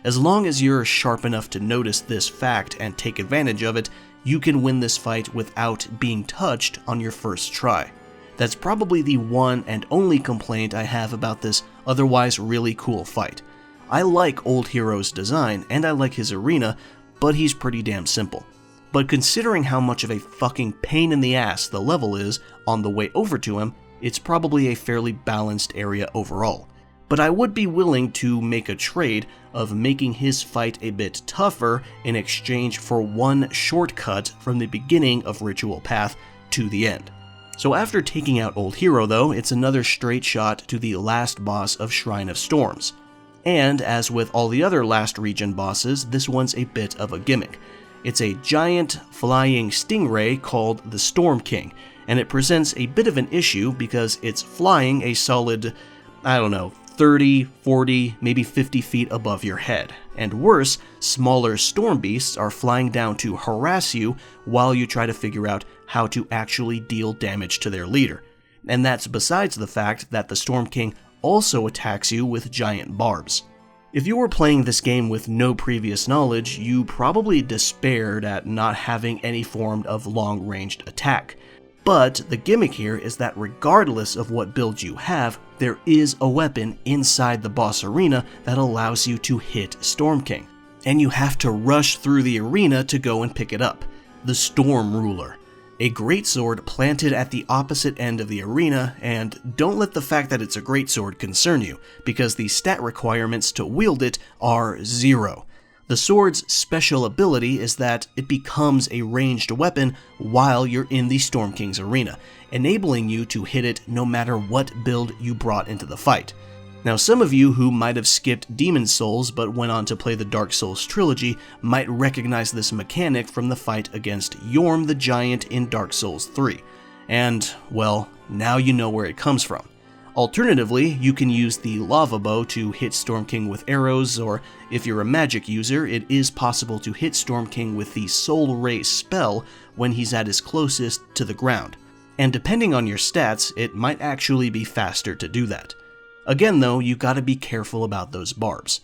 As long as you're sharp enough to notice this fact and take advantage of it, you can win this fight without being touched on your first try. That's probably the one and only complaint I have about this otherwise really cool fight. I like Old Hero's design and I like his arena, but he's pretty damn simple. But considering how much of a fucking pain in the ass the level is on the way over to him, it's probably a fairly balanced area overall. But I would be willing to make a trade of making his fight a bit tougher in exchange for one shortcut from the beginning of Ritual Path to the end. So after taking out Old Hero though, it's another straight shot to the last boss of Shrine of Storms. And as with all the other last region bosses, this one's a bit of a gimmick. It's a giant flying stingray called the Storm King, and it presents a bit of an issue because it's flying a solid, 30, 40, maybe 50 feet above your head. And worse, smaller storm beasts are flying down to harass you while you try to figure out how to actually deal damage to their leader. And that's besides the fact that the Storm King also attacks you with giant barbs. If you were playing this game with no previous knowledge, you probably despaired at not having any form of long-ranged attack. But the gimmick here is that regardless of what build you have, there is a weapon inside the boss arena that allows you to hit Storm King. And you have to rush through the arena to go and pick it up. The Storm Ruler. A greatsword planted at the opposite end of the arena, and don't let the fact that it's a greatsword concern you, because the stat requirements to wield it are 0. The sword's special ability is that it becomes a ranged weapon while you're in the Storm King's arena, enabling you to hit it no matter what build you brought into the fight. Now some of you who might have skipped Demon's Souls but went on to play the Dark Souls trilogy might recognize this mechanic from the fight against Yorm the Giant in Dark Souls 3. And, well, now you know where it comes from. Alternatively, you can use the Lava Bow to hit Storm King with arrows, or if you're a magic user, it is possible to hit Storm King with the Soul Ray spell when he's at his closest to the ground. And depending on your stats, it might actually be faster to do that. Again though, you gotta be careful about those barbs.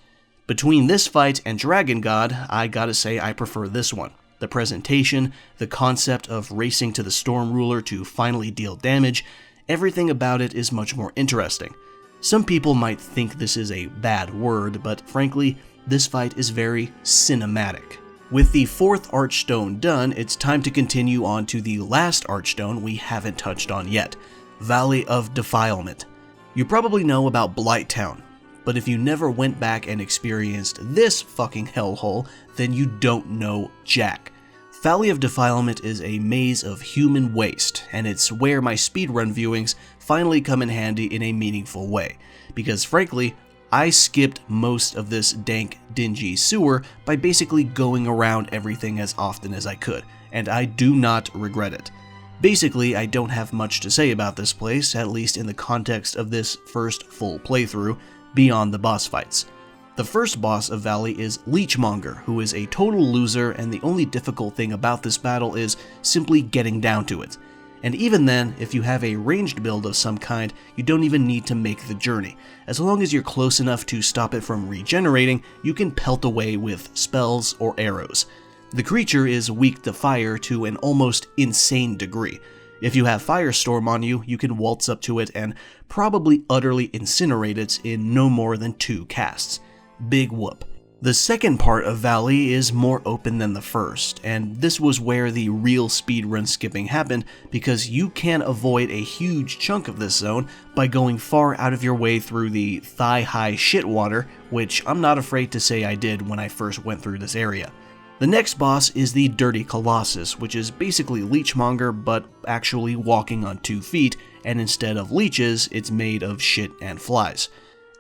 Between this fight and Dragon God, I gotta say I prefer this one. The presentation, the concept of racing to the Storm Ruler to finally deal damage, everything about it is much more interesting. Some people might think this is a bad word, but frankly, this fight is very cinematic. With the 4th Archstone done, it's time to continue on to the last Archstone we haven't touched on yet, Valley of Defilement. You probably know about Blighttown, but if you never went back and experienced this fucking hellhole, then you don't know jack. Valley of Defilement is a maze of human waste, and it's where my speedrun viewings finally come in handy in a meaningful way, because frankly, I skipped most of this dank, dingy sewer by basically going around everything as often as I could, and I do not regret it. Basically, I don't have much to say about this place, at least in the context of this first full playthrough, beyond the boss fights. The first boss of Valley is Leechmonger, who is a total loser, and the only difficult thing about this battle is simply getting down to it. And even then, if you have a ranged build of some kind, you don't even need to make the journey. As long as you're close enough to stop it from regenerating, you can pelt away with spells or arrows. The creature is weak to fire to an almost insane degree. If you have Firestorm on you, you can waltz up to it and probably utterly incinerate it in no more than 2 casts. Big whoop. The second part of Valley is more open than the first, and this was where the real speedrun skipping happened because you can avoid a huge chunk of this zone by going far out of your way through the thigh-high shit water, which I'm not afraid to say I did when I first went through this area. The next boss is the Dirty Colossus, which is basically Leechmonger but actually walking on 2 feet, and instead of leeches, it's made of shit and flies.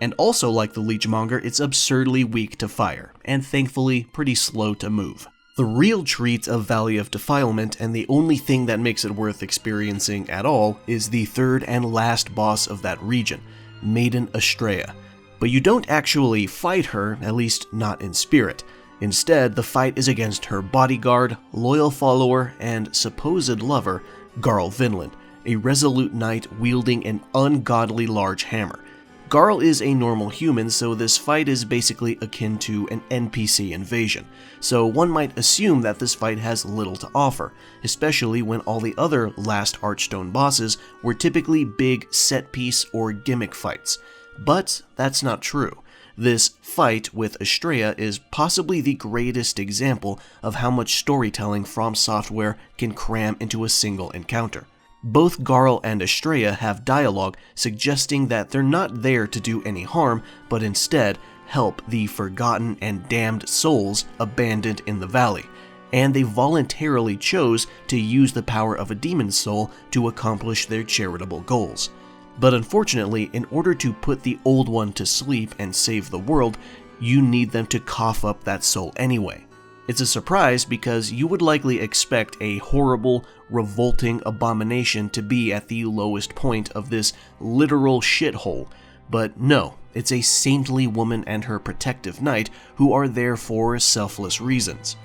And also like the Leechmonger, it's absurdly weak to fire, and thankfully pretty slow to move. The real treat of Valley of Defilement, and the only thing that makes it worth experiencing at all, is the third and last boss of that region, Maiden Astrea. But you don't actually fight her, at least not in spirit. Instead, the fight is against her bodyguard, loyal follower, and supposed lover, Garl Vinland, a resolute knight wielding an ungodly large hammer. Garl is a normal human, so this fight is basically akin to an NPC invasion, so one might assume that this fight has little to offer, especially when all the other last Archstone bosses were typically big set-piece or gimmick fights. But that's not true. This fight with Astrea is possibly the greatest example of how much storytelling FromSoft can cram into a single encounter. Both Garl and Astrea have dialogue suggesting that they're not there to do any harm, but instead help the forgotten and damned souls abandoned in the valley, and they voluntarily chose to use the power of a demon soul to accomplish their charitable goals. But unfortunately, in order to put the old one to sleep and save the world, you need them to cough up that soul anyway. It's a surprise because you would likely expect a horrible, revolting abomination to be at the lowest point of this literal shithole, but no, it's a saintly woman and her protective knight who are there for selfless reasons.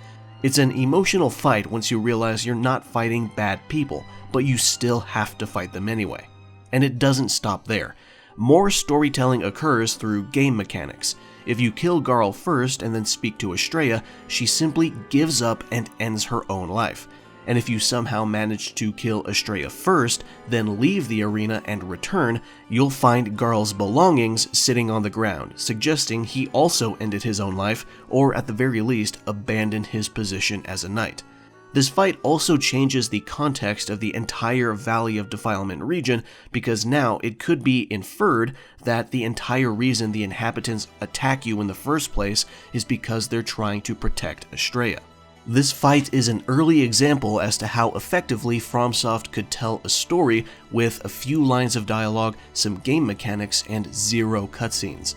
It's an emotional fight once you realize you're not fighting bad people, but you still have to fight them anyway. And it doesn't stop there. More storytelling occurs through game mechanics. If you kill Garl first and then speak to Astrea, she simply gives up and ends her own life. And if you somehow manage to kill Astrea first, then leave the arena and return, you'll find Garl's belongings sitting on the ground, suggesting he also ended his own life, or at the very least, abandoned his position as a knight. This fight also changes the context of the entire Valley of Defilement region because now it could be inferred that the entire reason the inhabitants attack you in the first place is because they're trying to protect Astrea. This fight is an early example as to how effectively FromSoft could tell a story with a few lines of dialogue, some game mechanics, and 0 cutscenes.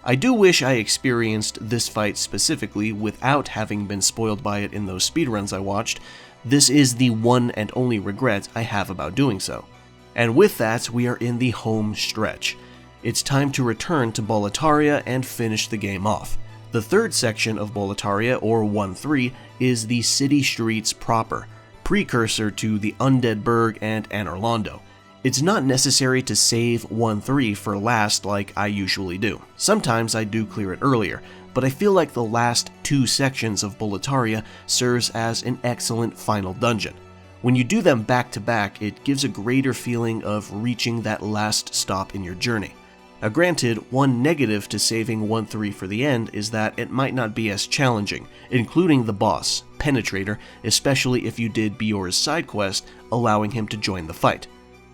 I do wish I experienced this fight specifically without having been spoiled by it in those speedruns I watched. This is the one and only regret I have about doing so. And with that, we are in the home stretch. It's time to return to Boletaria and finish the game off. The third section of Boletaria, or 1-3, is the city streets proper, precursor to the Undead Burg and Anor Londo. It's not necessary to save 1-3 for last like I usually do. Sometimes I do clear it earlier, but I feel like the last 2 sections of Boletaria serves as an excellent final dungeon. When you do them back to back, it gives a greater feeling of reaching that last stop in your journey. Now granted, one negative to saving 1-3 for the end is that it might not be as challenging, including the boss, Penetrator, especially if you did Bior's side quest, allowing him to join the fight.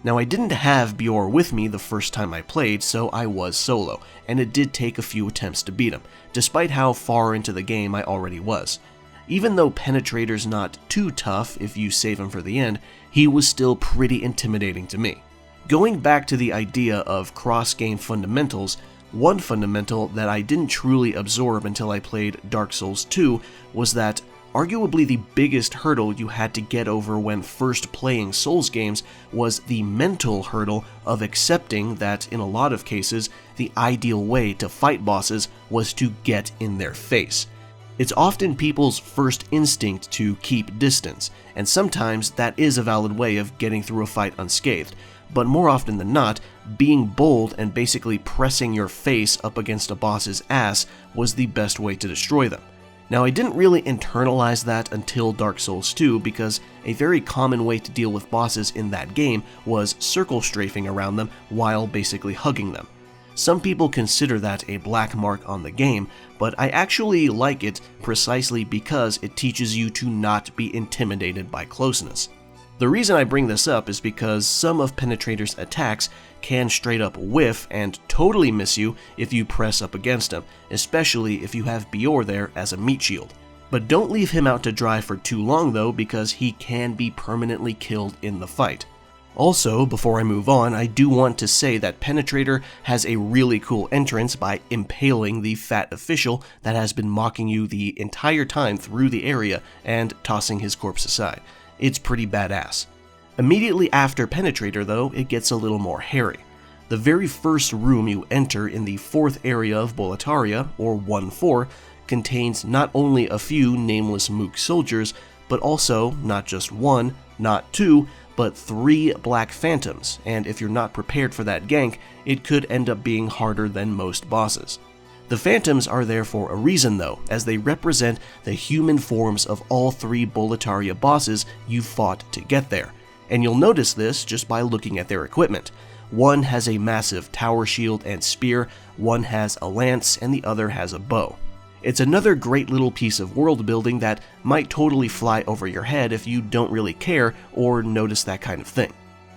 Now I didn't have Bior with me the first time I played, so I was solo, and it did take a few attempts to beat him, despite how far into the game I already was. Even though Penetrator's not too tough if you save him for the end, he was still pretty intimidating to me. Going back to the idea of cross-game fundamentals, one fundamental that I didn't truly absorb until I played Dark Souls 2 was that arguably the biggest hurdle you had to get over when first playing Souls games was the mental hurdle of accepting that in a lot of cases, the ideal way to fight bosses was to get in their face. It's often people's first instinct to keep distance, and sometimes that is a valid way of getting through a fight unscathed, but more often than not, being bold and basically pressing your face up against a boss's ass was the best way to destroy them. Now, I didn't really internalize that until Dark Souls 2 because a very common way to deal with bosses in that game was circle strafing around them while basically hugging them. Some people consider that a black mark on the game, but I actually like it precisely because it teaches you to not be intimidated by closeness. The reason I bring this up is because some of Penetrator's attacks can straight up whiff and totally miss you if you press up against him, especially if you have Bior there as a meat shield. But don't leave him out to dry for too long though, because he can be permanently killed in the fight. Also, before I move on, I do want to say that Penetrator has a really cool entrance by impaling the fat official that has been mocking you the entire time through the area and tossing his corpse aside. It's pretty badass. Immediately after Penetrator though, it gets a little more hairy. The very first room you enter in the 4th area of Boletaria, or 1-4, contains not only a few nameless Mook soldiers, but also not just 1, not 2, but 3 Black Phantoms, and if you're not prepared for that gank, it could end up being harder than most bosses. The Phantoms are there for a reason though, as they represent the human forms of all 3 Boletaria bosses you fought to get there, and you'll notice this just by looking at their equipment. One has a massive tower shield and spear, one has a lance, and the other has a bow. It's another great little piece of world building that might totally fly over your head if you don't really care or notice that kind of thing.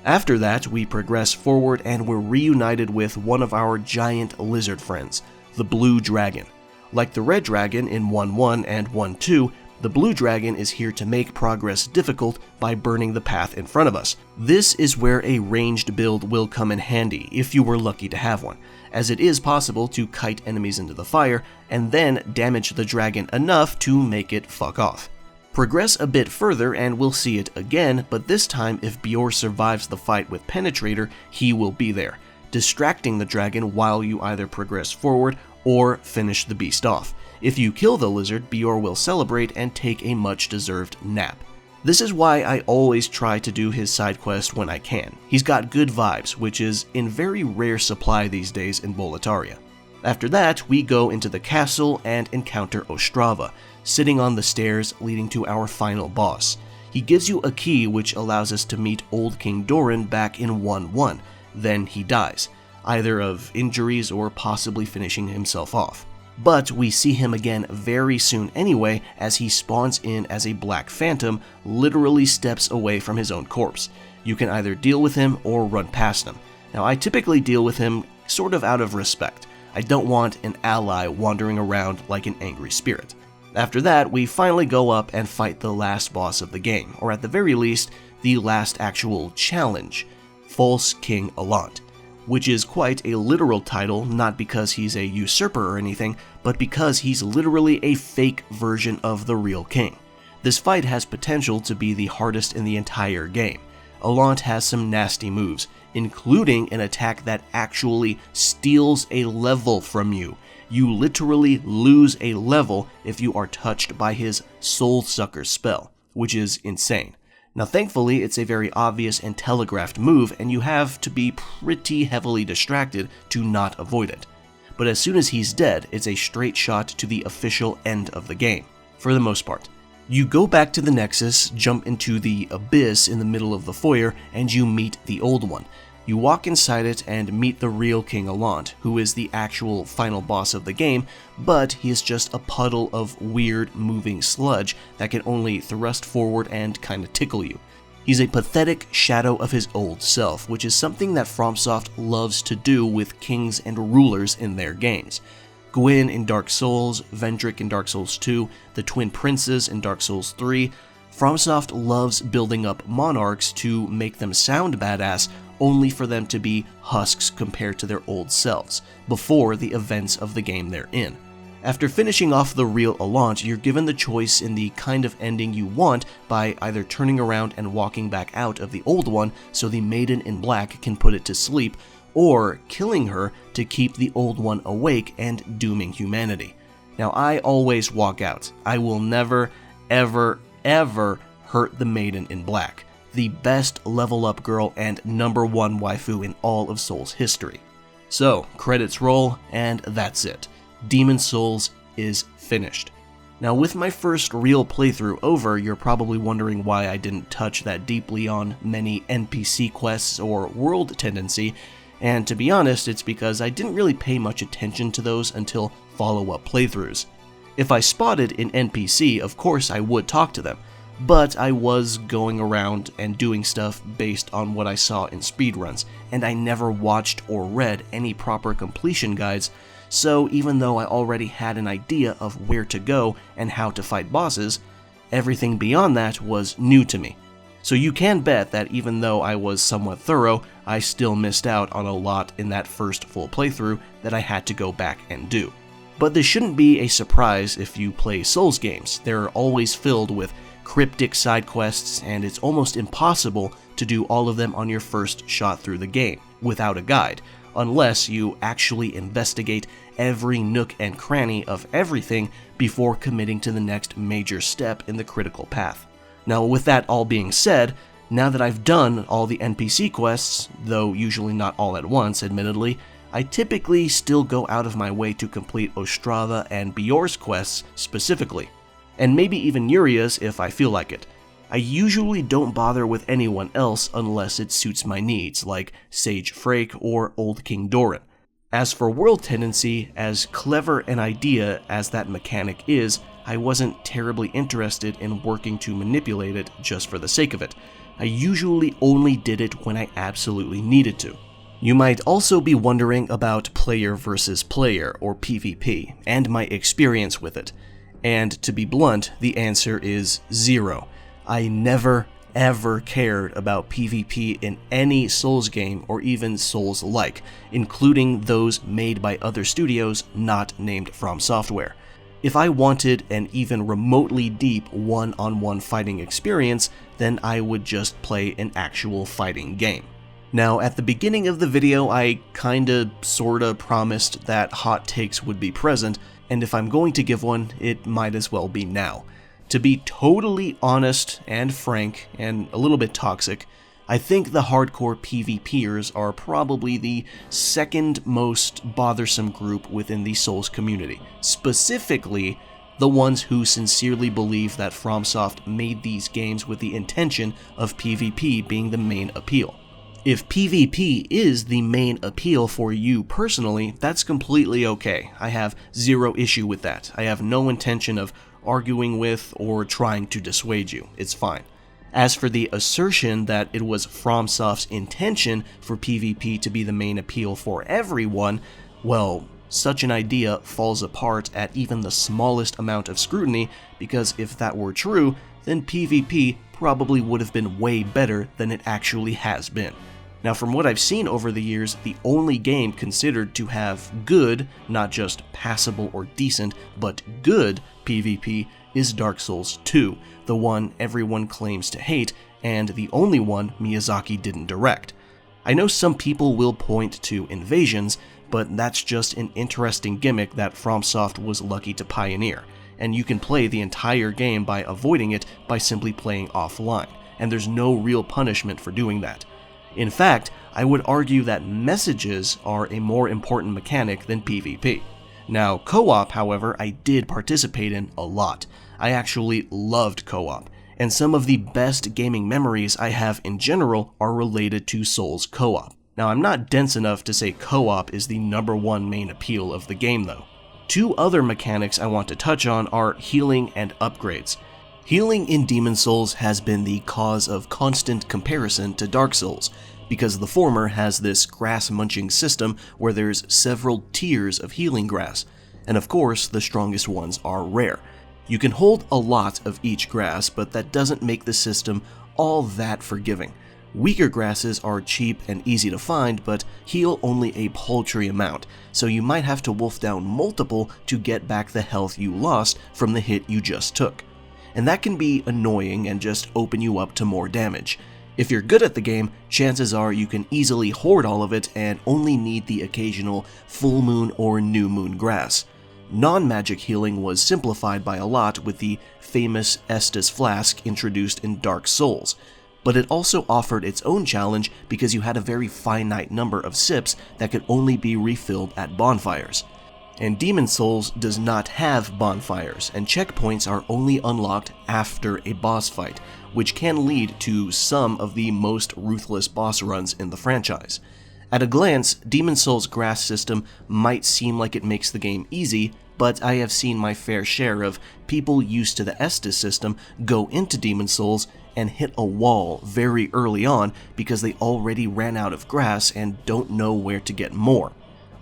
After that, we progress forward and we're reunited with one of our giant lizard friends, the Blue Dragon. Like the Red Dragon in 1-1 and 1-2, the Blue Dragon is here to make progress difficult by burning the path in front of us. This is where a ranged build will come in handy if you were lucky to have one, as it is possible to kite enemies into the fire and then damage the dragon enough to make it fuck off. Progress a bit further and we'll see it again, but this time if Bior survives the fight with Penetrator, he will be there, distracting the dragon while you either progress forward or finish the beast off. If you kill the lizard, Bior will celebrate and take a much-deserved nap. This is why I always try to do his side quest when I can. He's got good vibes, which is in very rare supply these days in Boletaria. After that, we go into the castle and encounter Ostrava, sitting on the stairs leading to our final boss. He gives you a key which allows us to meet Old King Doran back in 1-1, then he dies, either of injuries or possibly finishing himself off. But we see him again very soon anyway, as he spawns in as a Black Phantom, literally steps away from his own corpse. You can either deal with him or run past him. Now I typically deal with him sort of out of respect. I don't want an ally wandering around like an angry spirit. After that, we finally go up and fight the last boss of the game, or at the very least, the last actual challenge, False King Allant, which is quite a literal title, not because he's a usurper or anything, but because he's literally a fake version of the real king. This fight has potential to be the hardest in the entire game. Allant has some nasty moves, including an attack that actually steals a level from you. You literally lose a level if you are touched by his Soul Sucker spell, which is insane. Now thankfully, it's a very obvious and telegraphed move, and you have to be pretty heavily distracted to not avoid it. But as soon as he's dead, it's a straight shot to the official end of the game, for the most part. You go back to the Nexus, jump into the abyss in the middle of the foyer, and you meet the old one. You walk inside it and meet the real King Allant, who is the actual final boss of the game, but he is just a puddle of weird moving sludge that can only thrust forward and kinda tickle you. He's a pathetic shadow of his old self, which is something that FromSoft loves to do with kings and rulers in their games. Gwyn in Dark Souls, Vendrick in Dark Souls 2, the Twin Princes in Dark Souls 3, FromSoft loves building up monarchs to make them sound badass, only for them to be husks compared to their old selves, before the events of the game they're in. After finishing off the real Allant, you're given the choice in the kind of ending you want by either turning around and walking back out of the old one so the Maiden in Black can put it to sleep, or killing her to keep the old one awake and dooming humanity. Now I always walk out. I will never, ever, ever hurt the Maiden in Black, the best level up girl and #1 waifu in all of Souls history. So, credits roll, and that's it. Demon Souls is finished. Now with my first real playthrough over, you're probably wondering why I didn't touch that deeply on many NPC quests or world tendency, and to be honest, it's because I didn't really pay much attention to those until follow-up playthroughs. If I spotted an NPC, of course I would talk to them, but I was going around and doing stuff based on what I saw in speedruns, and I never watched or read any proper completion guides, so even though I already had an idea of where to go and how to fight bosses, everything beyond that was new to me. So you can bet that even though I was somewhat thorough, I still missed out on a lot in that first full playthrough that I had to go back and do. But this shouldn't be a surprise if you play Souls games. They're always filled with cryptic side quests, and it's almost impossible to do all of them on your first shot through the game without a guide, unless you actually investigate every nook and cranny of everything before committing to the next major step in the critical path. Now, with that all being said, now that I've done all the NPC quests, though usually not all at once, admittedly, I typically still go out of my way to complete Ostrava and Bjor's quests specifically, and maybe even Uria's if I feel like it. I usually don't bother with anyone else unless it suits my needs, like Sage Frake or Old King Doran. As for World Tendency, as clever an idea as that mechanic is, I wasn't terribly interested in working to manipulate it just for the sake of it. I usually only did it when I absolutely needed to. You might also be wondering about player versus player, or PvP, and my experience with it. And to be blunt, the answer is 0. I never, ever cared about PvP in any Souls game or even Souls-like, including those made by other studios not named FromSoft. If I wanted an even remotely deep one-on-one fighting experience, then I would just play an actual fighting game. Now, at the beginning of the video, I kinda sorta promised that hot takes would be present, and if I'm going to give one, it might as well be now. To be totally honest and frank, and a little bit toxic, I think the hardcore PvPers are probably the second most bothersome group within the Souls community. Specifically, the ones who sincerely believe that FromSoft made these games with the intention of PvP being the main appeal. If PvP is the main appeal for you personally, that's completely okay. I have zero issue with that. I have no intention of arguing with or trying to dissuade you. It's fine. As for the assertion that it was FromSoft's intention for PvP to be the main appeal for everyone, well, such an idea falls apart at even the smallest amount of scrutiny, because if that were true, then PvP probably would have been way better than it actually has been. Now, from what I've seen over the years, the only game considered to have good, not just passable or decent, but good PvP is Dark Souls 2, the one everyone claims to hate, and the only one Miyazaki didn't direct. I know some people will point to invasions, but that's just an interesting gimmick that FromSoft was lucky to pioneer, and you can play the entire game by avoiding it by simply playing offline, and there's no real punishment for doing that. In fact, I would argue that messages are a more important mechanic than PvP. Now, co-op, however, I did participate in a lot. I actually loved co-op, and some of the best gaming memories I have in general are related to Souls co-op. Now, I'm not dense enough to say co-op is the #1 main appeal of the game though. Two other mechanics I want to touch on are healing and upgrades. Healing in Demon's Souls has been the cause of constant comparison to Dark Souls, because the former has this grass-munching system where there's several tiers of healing grass, and of course the strongest ones are rare. You can hold a lot of each grass, but that doesn't make the system all that forgiving. Weaker grasses are cheap and easy to find, but heal only a paltry amount, so you might have to wolf down multiple to get back the health you lost from the hit you just took. And that can be annoying and just open you up to more damage. If you're good at the game, chances are you can easily hoard all of it and only need the occasional full moon or new moon grass. Non-magic healing was simplified by a lot with the famous Estus Flask introduced in Dark Souls, but it also offered its own challenge because you had a very finite number of sips that could only be refilled at bonfires. And Demon's Souls does not have bonfires, and checkpoints are only unlocked after a boss fight, which can lead to some of the most ruthless boss runs in the franchise. At a glance, Demon's Souls' grass system might seem like it makes the game easy, but I have seen my fair share of people used to the Estus system go into Demon's Souls and hit a wall very early on because they already ran out of grass and don't know where to get more.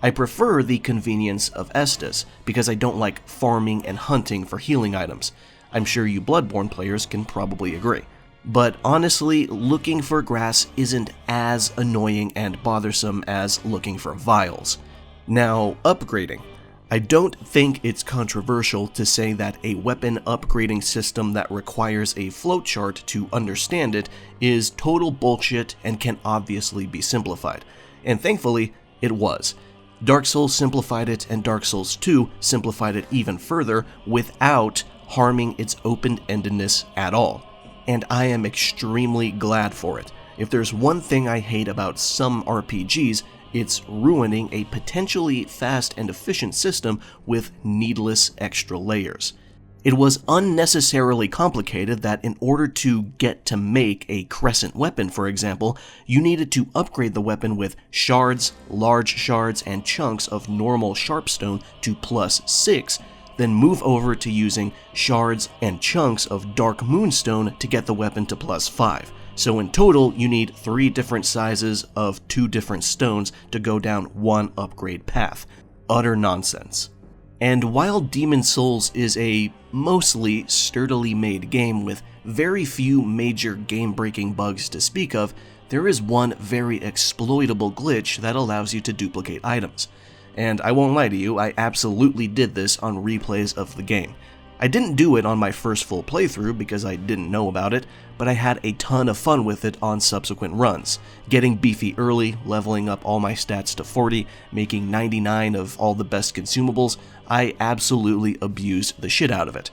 I prefer the convenience of Estus because I don't like farming and hunting for healing items. I'm sure you Bloodborne players can probably agree. But honestly, looking for grass isn't as annoying and bothersome as looking for vials. Now, upgrading. I don't think it's controversial to say that a weapon upgrading system that requires a flowchart to understand it is total bullshit and can obviously be simplified. And thankfully, it was. Dark Souls simplified it, and Dark Souls 2 simplified it even further without harming its open-endedness at all. And I am extremely glad for it. If there's one thing I hate about some RPGs, it's ruining a potentially fast and efficient system with needless extra layers. It was unnecessarily complicated that in order to get to make a crescent weapon, for example, you needed to upgrade the weapon with shards, large shards, and chunks of normal sharpstone to +6, then move over to using shards and chunks of dark moonstone to get the weapon to +5. So in total, you need 3 different sizes of 2 different stones to go down one upgrade path. Utter nonsense. And while Demon's Souls is a mostly sturdily made game with very few major game-breaking bugs to speak of, there is one very exploitable glitch that allows you to duplicate items. And I won't lie to you, I absolutely did this on replays of the game. I didn't do it on my first full playthrough because I didn't know about it, but I had a ton of fun with it on subsequent runs, getting beefy early, leveling up all my stats to 40, making 99 of all the best consumables. I absolutely abused the shit out of it.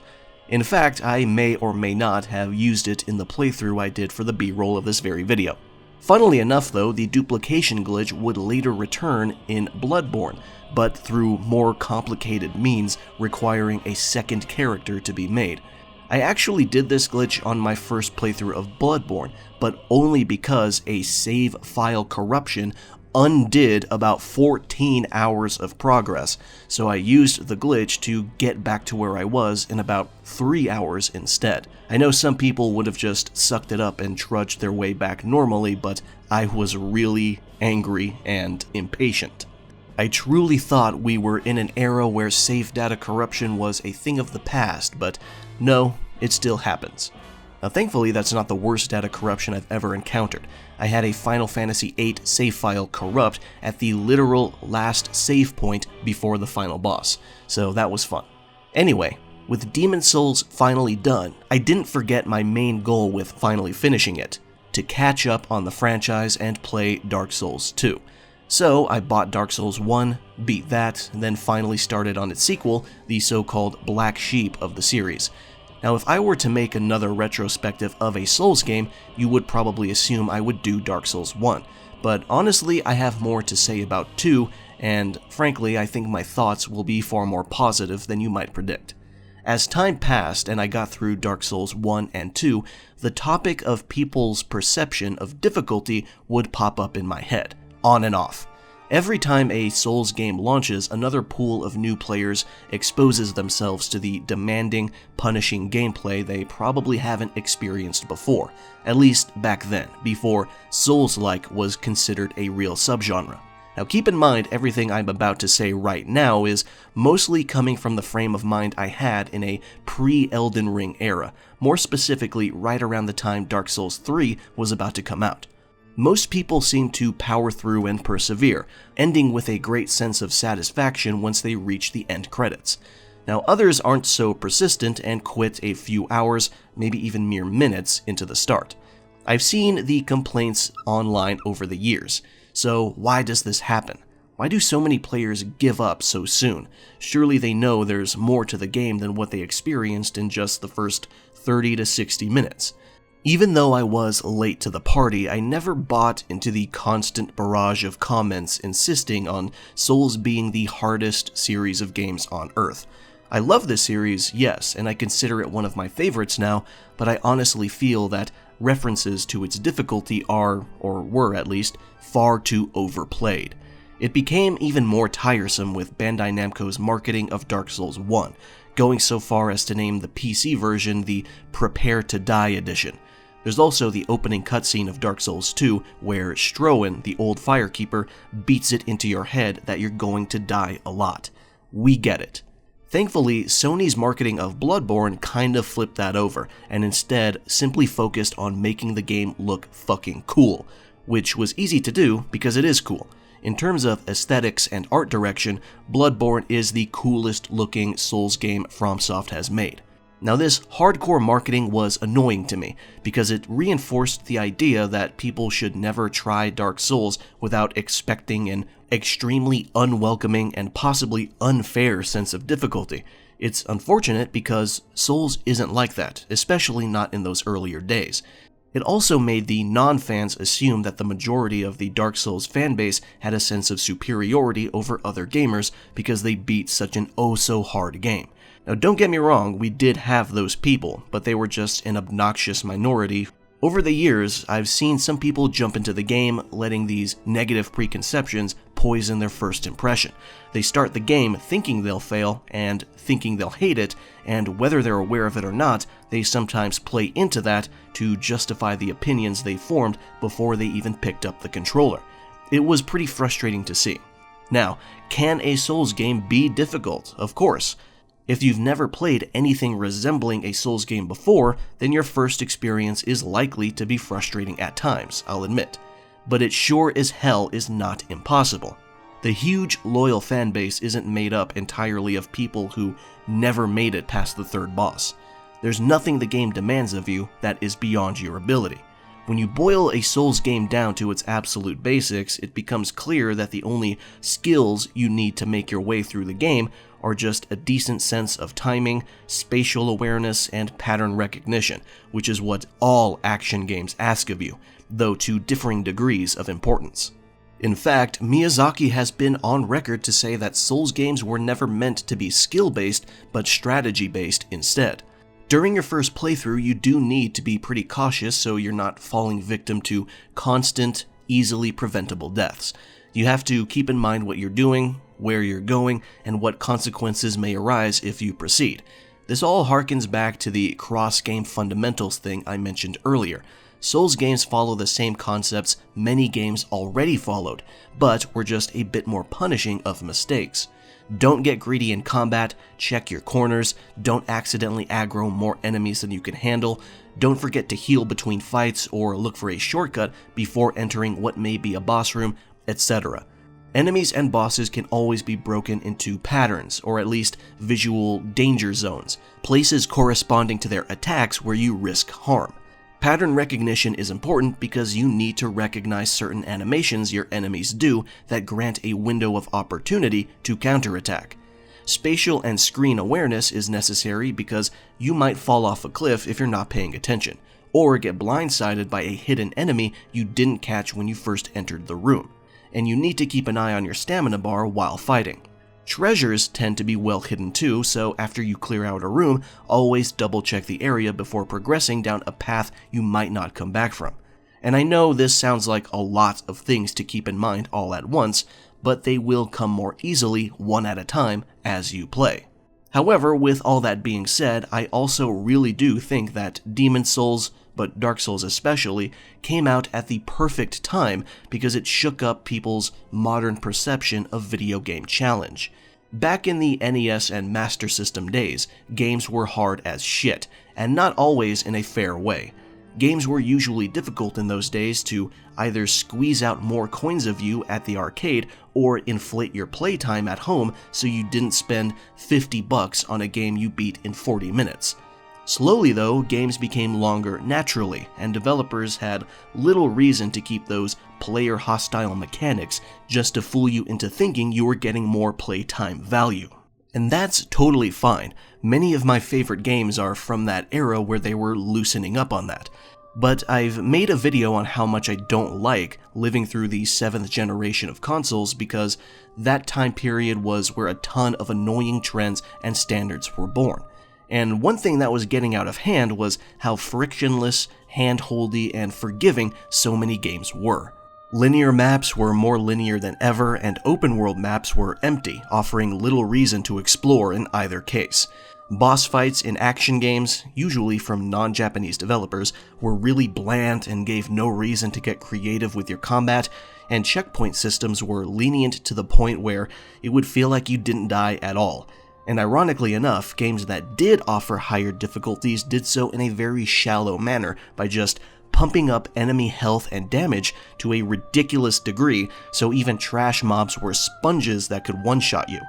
In fact, I may or may not have used it in the playthrough I did for the B-roll of this very video. Funnily enough though, the duplication glitch would later return in Bloodborne, but through more complicated means requiring a second character to be made. I actually did this glitch on my first playthrough of Bloodborne, but only because a save file corruption undid about 14 hours of progress, so I used the glitch to get back to where I was in about 3 hours instead. I know some people would have just sucked it up and trudged their way back normally, but I was really angry and impatient. I truly thought we were in an era where save data corruption was a thing of the past, but no, it still happens. Now thankfully that's not the worst data corruption I've ever encountered. I had a Final Fantasy VIII save file corrupt at the literal last save point before the final boss, so that was fun. Anyway, with Demon's Souls finally done, I didn't forget my main goal with finally finishing it, to catch up on the franchise and play Dark Souls 2. So I bought Dark Souls 1, beat that, and then finally started on its sequel, the so-called Black Sheep of the series. Now if I were to make another retrospective of a Souls game, you would probably assume I would do Dark Souls 1, but honestly I have more to say about 2, and frankly I think my thoughts will be far more positive than you might predict. As time passed and I got through Dark Souls 1 and 2, the topic of people's perception of difficulty would pop up in my head, on and off. Every time a Souls game launches, another pool of new players exposes themselves to the demanding, punishing gameplay they probably haven't experienced before, at least back then, before Souls-like was considered a real subgenre. Now keep in mind, everything I'm about to say right now is mostly coming from the frame of mind I had in a pre-Elden Ring era, more specifically right around the time Dark Souls 3 was about to come out. Most people seem to power through and persevere, ending with a great sense of satisfaction once they reach the end credits. Now others aren't so persistent and quit a few hours, maybe even mere minutes, into the start. I've seen the complaints online over the years. So why does this happen? Why do so many players give up so soon? Surely they know there's more to the game than what they experienced in just the first 30 to 60 minutes. Even though I was late to the party, I never bought into the constant barrage of comments insisting on Souls being the hardest series of games on Earth. I love this series, yes, and I consider it one of my favorites now, but I honestly feel that references to its difficulty are, or were at least, far too overplayed. It became even more tiresome with Bandai Namco's marketing of Dark Souls 1, going so far as to name the PC version the Prepare to Die edition. There's also the opening cutscene of Dark Souls 2 where Strowan, the old firekeeper, beats it into your head that you're going to die a lot. We get it. Thankfully, Sony's marketing of Bloodborne kind of flipped that over, and instead simply focused on making the game look fucking cool, which was easy to do because it is cool. In terms of aesthetics and art direction, Bloodborne is the coolest looking Souls game FromSoft has made. Now this hardcore marketing was annoying to me, because it reinforced the idea that people should never try Dark Souls without expecting an extremely unwelcoming and possibly unfair sense of difficulty. It's unfortunate because Souls isn't like that, especially not in those earlier days. It also made the non-fans assume that the majority of the Dark Souls fanbase had a sense of superiority over other gamers because they beat such an oh-so-hard game. Now don't get me wrong, we did have those people, but they were just an obnoxious minority. Over the years, I've seen some people jump into the game letting these negative preconceptions poison their first impression. They start the game thinking they'll fail and thinking they'll hate it, and whether they're aware of it or not, they sometimes play into that to justify the opinions they formed before they even picked up the controller. It was pretty frustrating to see. Now, can a Souls game be difficult? Of course. If you've never played anything resembling a Souls game before, then your first experience is likely to be frustrating at times, I'll admit. But it sure as hell is not impossible. The huge, loyal fanbase isn't made up entirely of people who never made it past the third boss. There's nothing the game demands of you that is beyond your ability. When you boil a Souls game down to its absolute basics, it becomes clear that the only skills you need to make your way through the game are just a decent sense of timing, spatial awareness, and pattern recognition, which is what all action games ask of you, though to differing degrees of importance. In fact, Miyazaki has been on record to say that Souls games were never meant to be skill-based, but strategy-based instead. During your first playthrough, you do need to be pretty cautious so you're not falling victim to constant, easily preventable deaths. You have to keep in mind what you're doing, where you're going, and what consequences may arise if you proceed. This all harkens back to the cross-game fundamentals thing I mentioned earlier. Souls games follow the same concepts many games already followed, but were just a bit more punishing of mistakes. Don't get greedy in combat, check your corners, don't accidentally aggro more enemies than you can handle, don't forget to heal between fights or look for a shortcut before entering what may be a boss room, etc. Enemies and bosses can always be broken into patterns, or at least visual danger zones, places corresponding to their attacks where you risk harm. Pattern recognition is important because you need to recognize certain animations your enemies do that grant a window of opportunity to counterattack. Spatial and screen awareness is necessary because you might fall off a cliff if you're not paying attention, or get blindsided by a hidden enemy you didn't catch when you first entered the room. And you need to keep an eye on your stamina bar while fighting. Treasures tend to be well hidden too, so after you clear out a room, always double check the area before progressing down a path you might not come back from. And I know this sounds like a lot of things to keep in mind all at once, but they will come more easily one at a time as you play. However, with all that being said, I also really do think that Demon's Souls, but Dark Souls especially, came out at the perfect time because it shook up people's modern perception of video game challenge. Back in the NES and Master System days, games were hard as shit, and not always in a fair way. Games were usually difficult in those days to either squeeze out more coins of you at the arcade or inflate your playtime at home so you didn't spend $50 on a game you beat in 40 minutes. Slowly though, games became longer naturally, and developers had little reason to keep those player-hostile mechanics just to fool you into thinking you were getting more playtime value. And that's totally fine. Many of my favorite games are from that era where they were loosening up on that. But I've made a video on how much I don't like living through the 7th generation of consoles because that time period was where a ton of annoying trends and standards were born. And one thing that was getting out of hand was how frictionless, hand-holdy, and forgiving so many games were. Linear maps were more linear than ever, and open-world maps were empty, offering little reason to explore in either case. Boss fights in action games, usually from non-Japanese developers, were really bland and gave no reason to get creative with your combat, and checkpoint systems were lenient to the point where it would feel like you didn't die at all. And ironically enough, games that did offer higher difficulties did so in a very shallow manner by just pumping up enemy health and damage to a ridiculous degree, so even trash mobs were sponges that could one-shot you.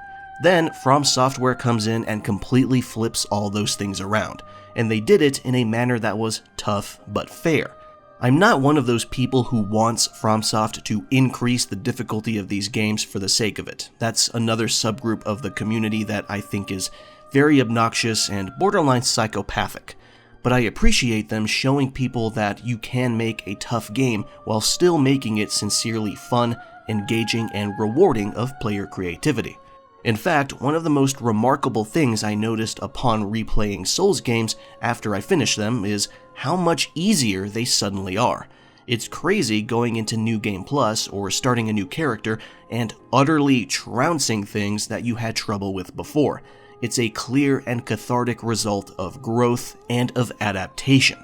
Then, FromSoft comes in and completely flips all those things around, and they did it in a manner that was tough but fair. I'm not one of those people who wants FromSoft to increase the difficulty of these games for the sake of it. That's another subgroup of the community that I think is very obnoxious and borderline psychopathic. But I appreciate them showing people that you can make a tough game while still making it sincerely fun, engaging, and rewarding of player creativity. In fact, one of the most remarkable things I noticed upon replaying Souls games after I finished them is how much easier they suddenly are. It's crazy going into New Game Plus or starting a new character and utterly trouncing things that you had trouble with before. It's a clear and cathartic result of growth and of adaptation.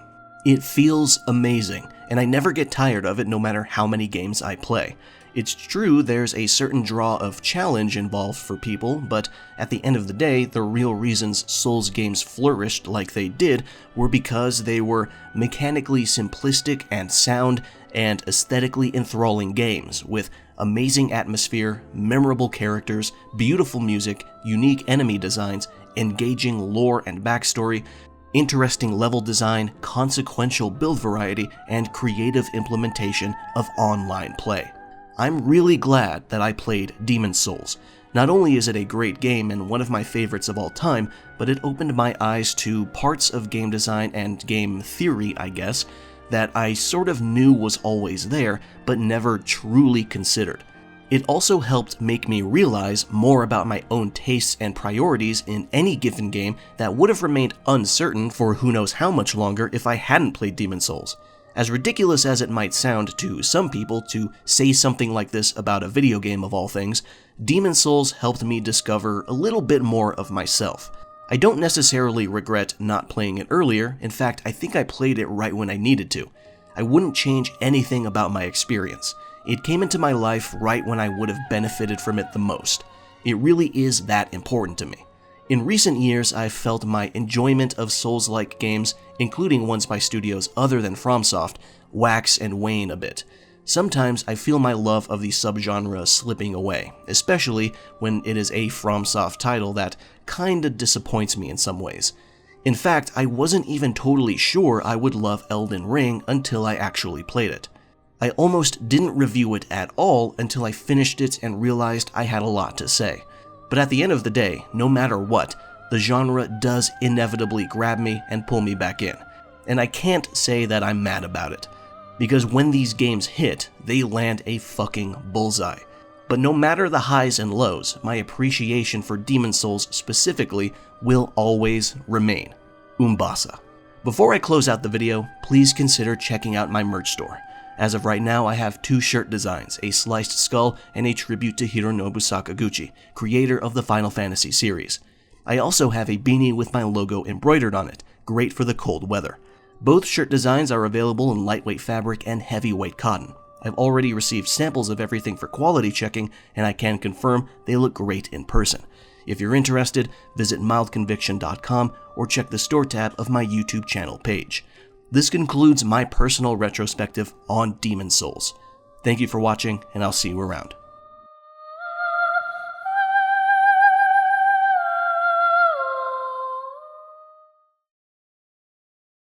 It feels amazing, and I never get tired of it no matter how many games I play. It's true there's a certain draw of challenge involved for people, but at the end of the day, the real reasons Souls games flourished like they did were because they were mechanically simplistic and sound and aesthetically enthralling games, with amazing atmosphere, memorable characters, beautiful music, unique enemy designs, engaging lore and backstory, interesting level design, consequential build variety, and creative implementation of online play. I'm really glad that I played Demon's Souls. Not only is it a great game and one of my favorites of all time, but it opened my eyes to parts of game design and game theory, I guess, that I sort of knew was always there, but never truly considered. It also helped make me realize more about my own tastes and priorities in any given game that would have remained uncertain for who knows how much longer if I hadn't played Demon's Souls. As ridiculous as it might sound to some people to say something like this about a video game of all things, Demon's Souls helped me discover a little bit more of myself. I don't necessarily regret not playing it earlier. In fact, I think I played it right when I needed to. I wouldn't change anything about my experience. It came into my life right when I would have benefited from it the most. It really is that important to me. In recent years, I've felt my enjoyment of Souls-like games, including ones by studios other than FromSoft, wax and wane a bit. Sometimes I feel my love of the subgenre slipping away, especially when it is a FromSoft title that kinda disappoints me in some ways. In fact, I wasn't even totally sure I would love Elden Ring until I actually played it. I almost didn't review it at all until I finished it and realized I had a lot to say. But at the end of the day, no matter what, the genre does inevitably grab me and pull me back in. And I can't say that I'm mad about it. Because when these games hit, they land a fucking bullseye. But no matter the highs and lows, my appreciation for Demon's Souls specifically will always remain. Umbasa. Before I close out the video, please consider checking out my merch store. As of right now, I have 2 shirt designs, a sliced skull and a tribute to Hironobu Sakaguchi, creator of the Final Fantasy series. I also have a beanie with my logo embroidered on it, great for the cold weather. Both shirt designs are available in lightweight fabric and heavyweight cotton. I've already received samples of everything for quality checking, and I can confirm they look great in person. If you're interested, visit mildconviction.com or check the store tab of my YouTube channel page. This concludes my personal retrospective on Demon's Souls. Thank you for watching, and I'll see you around.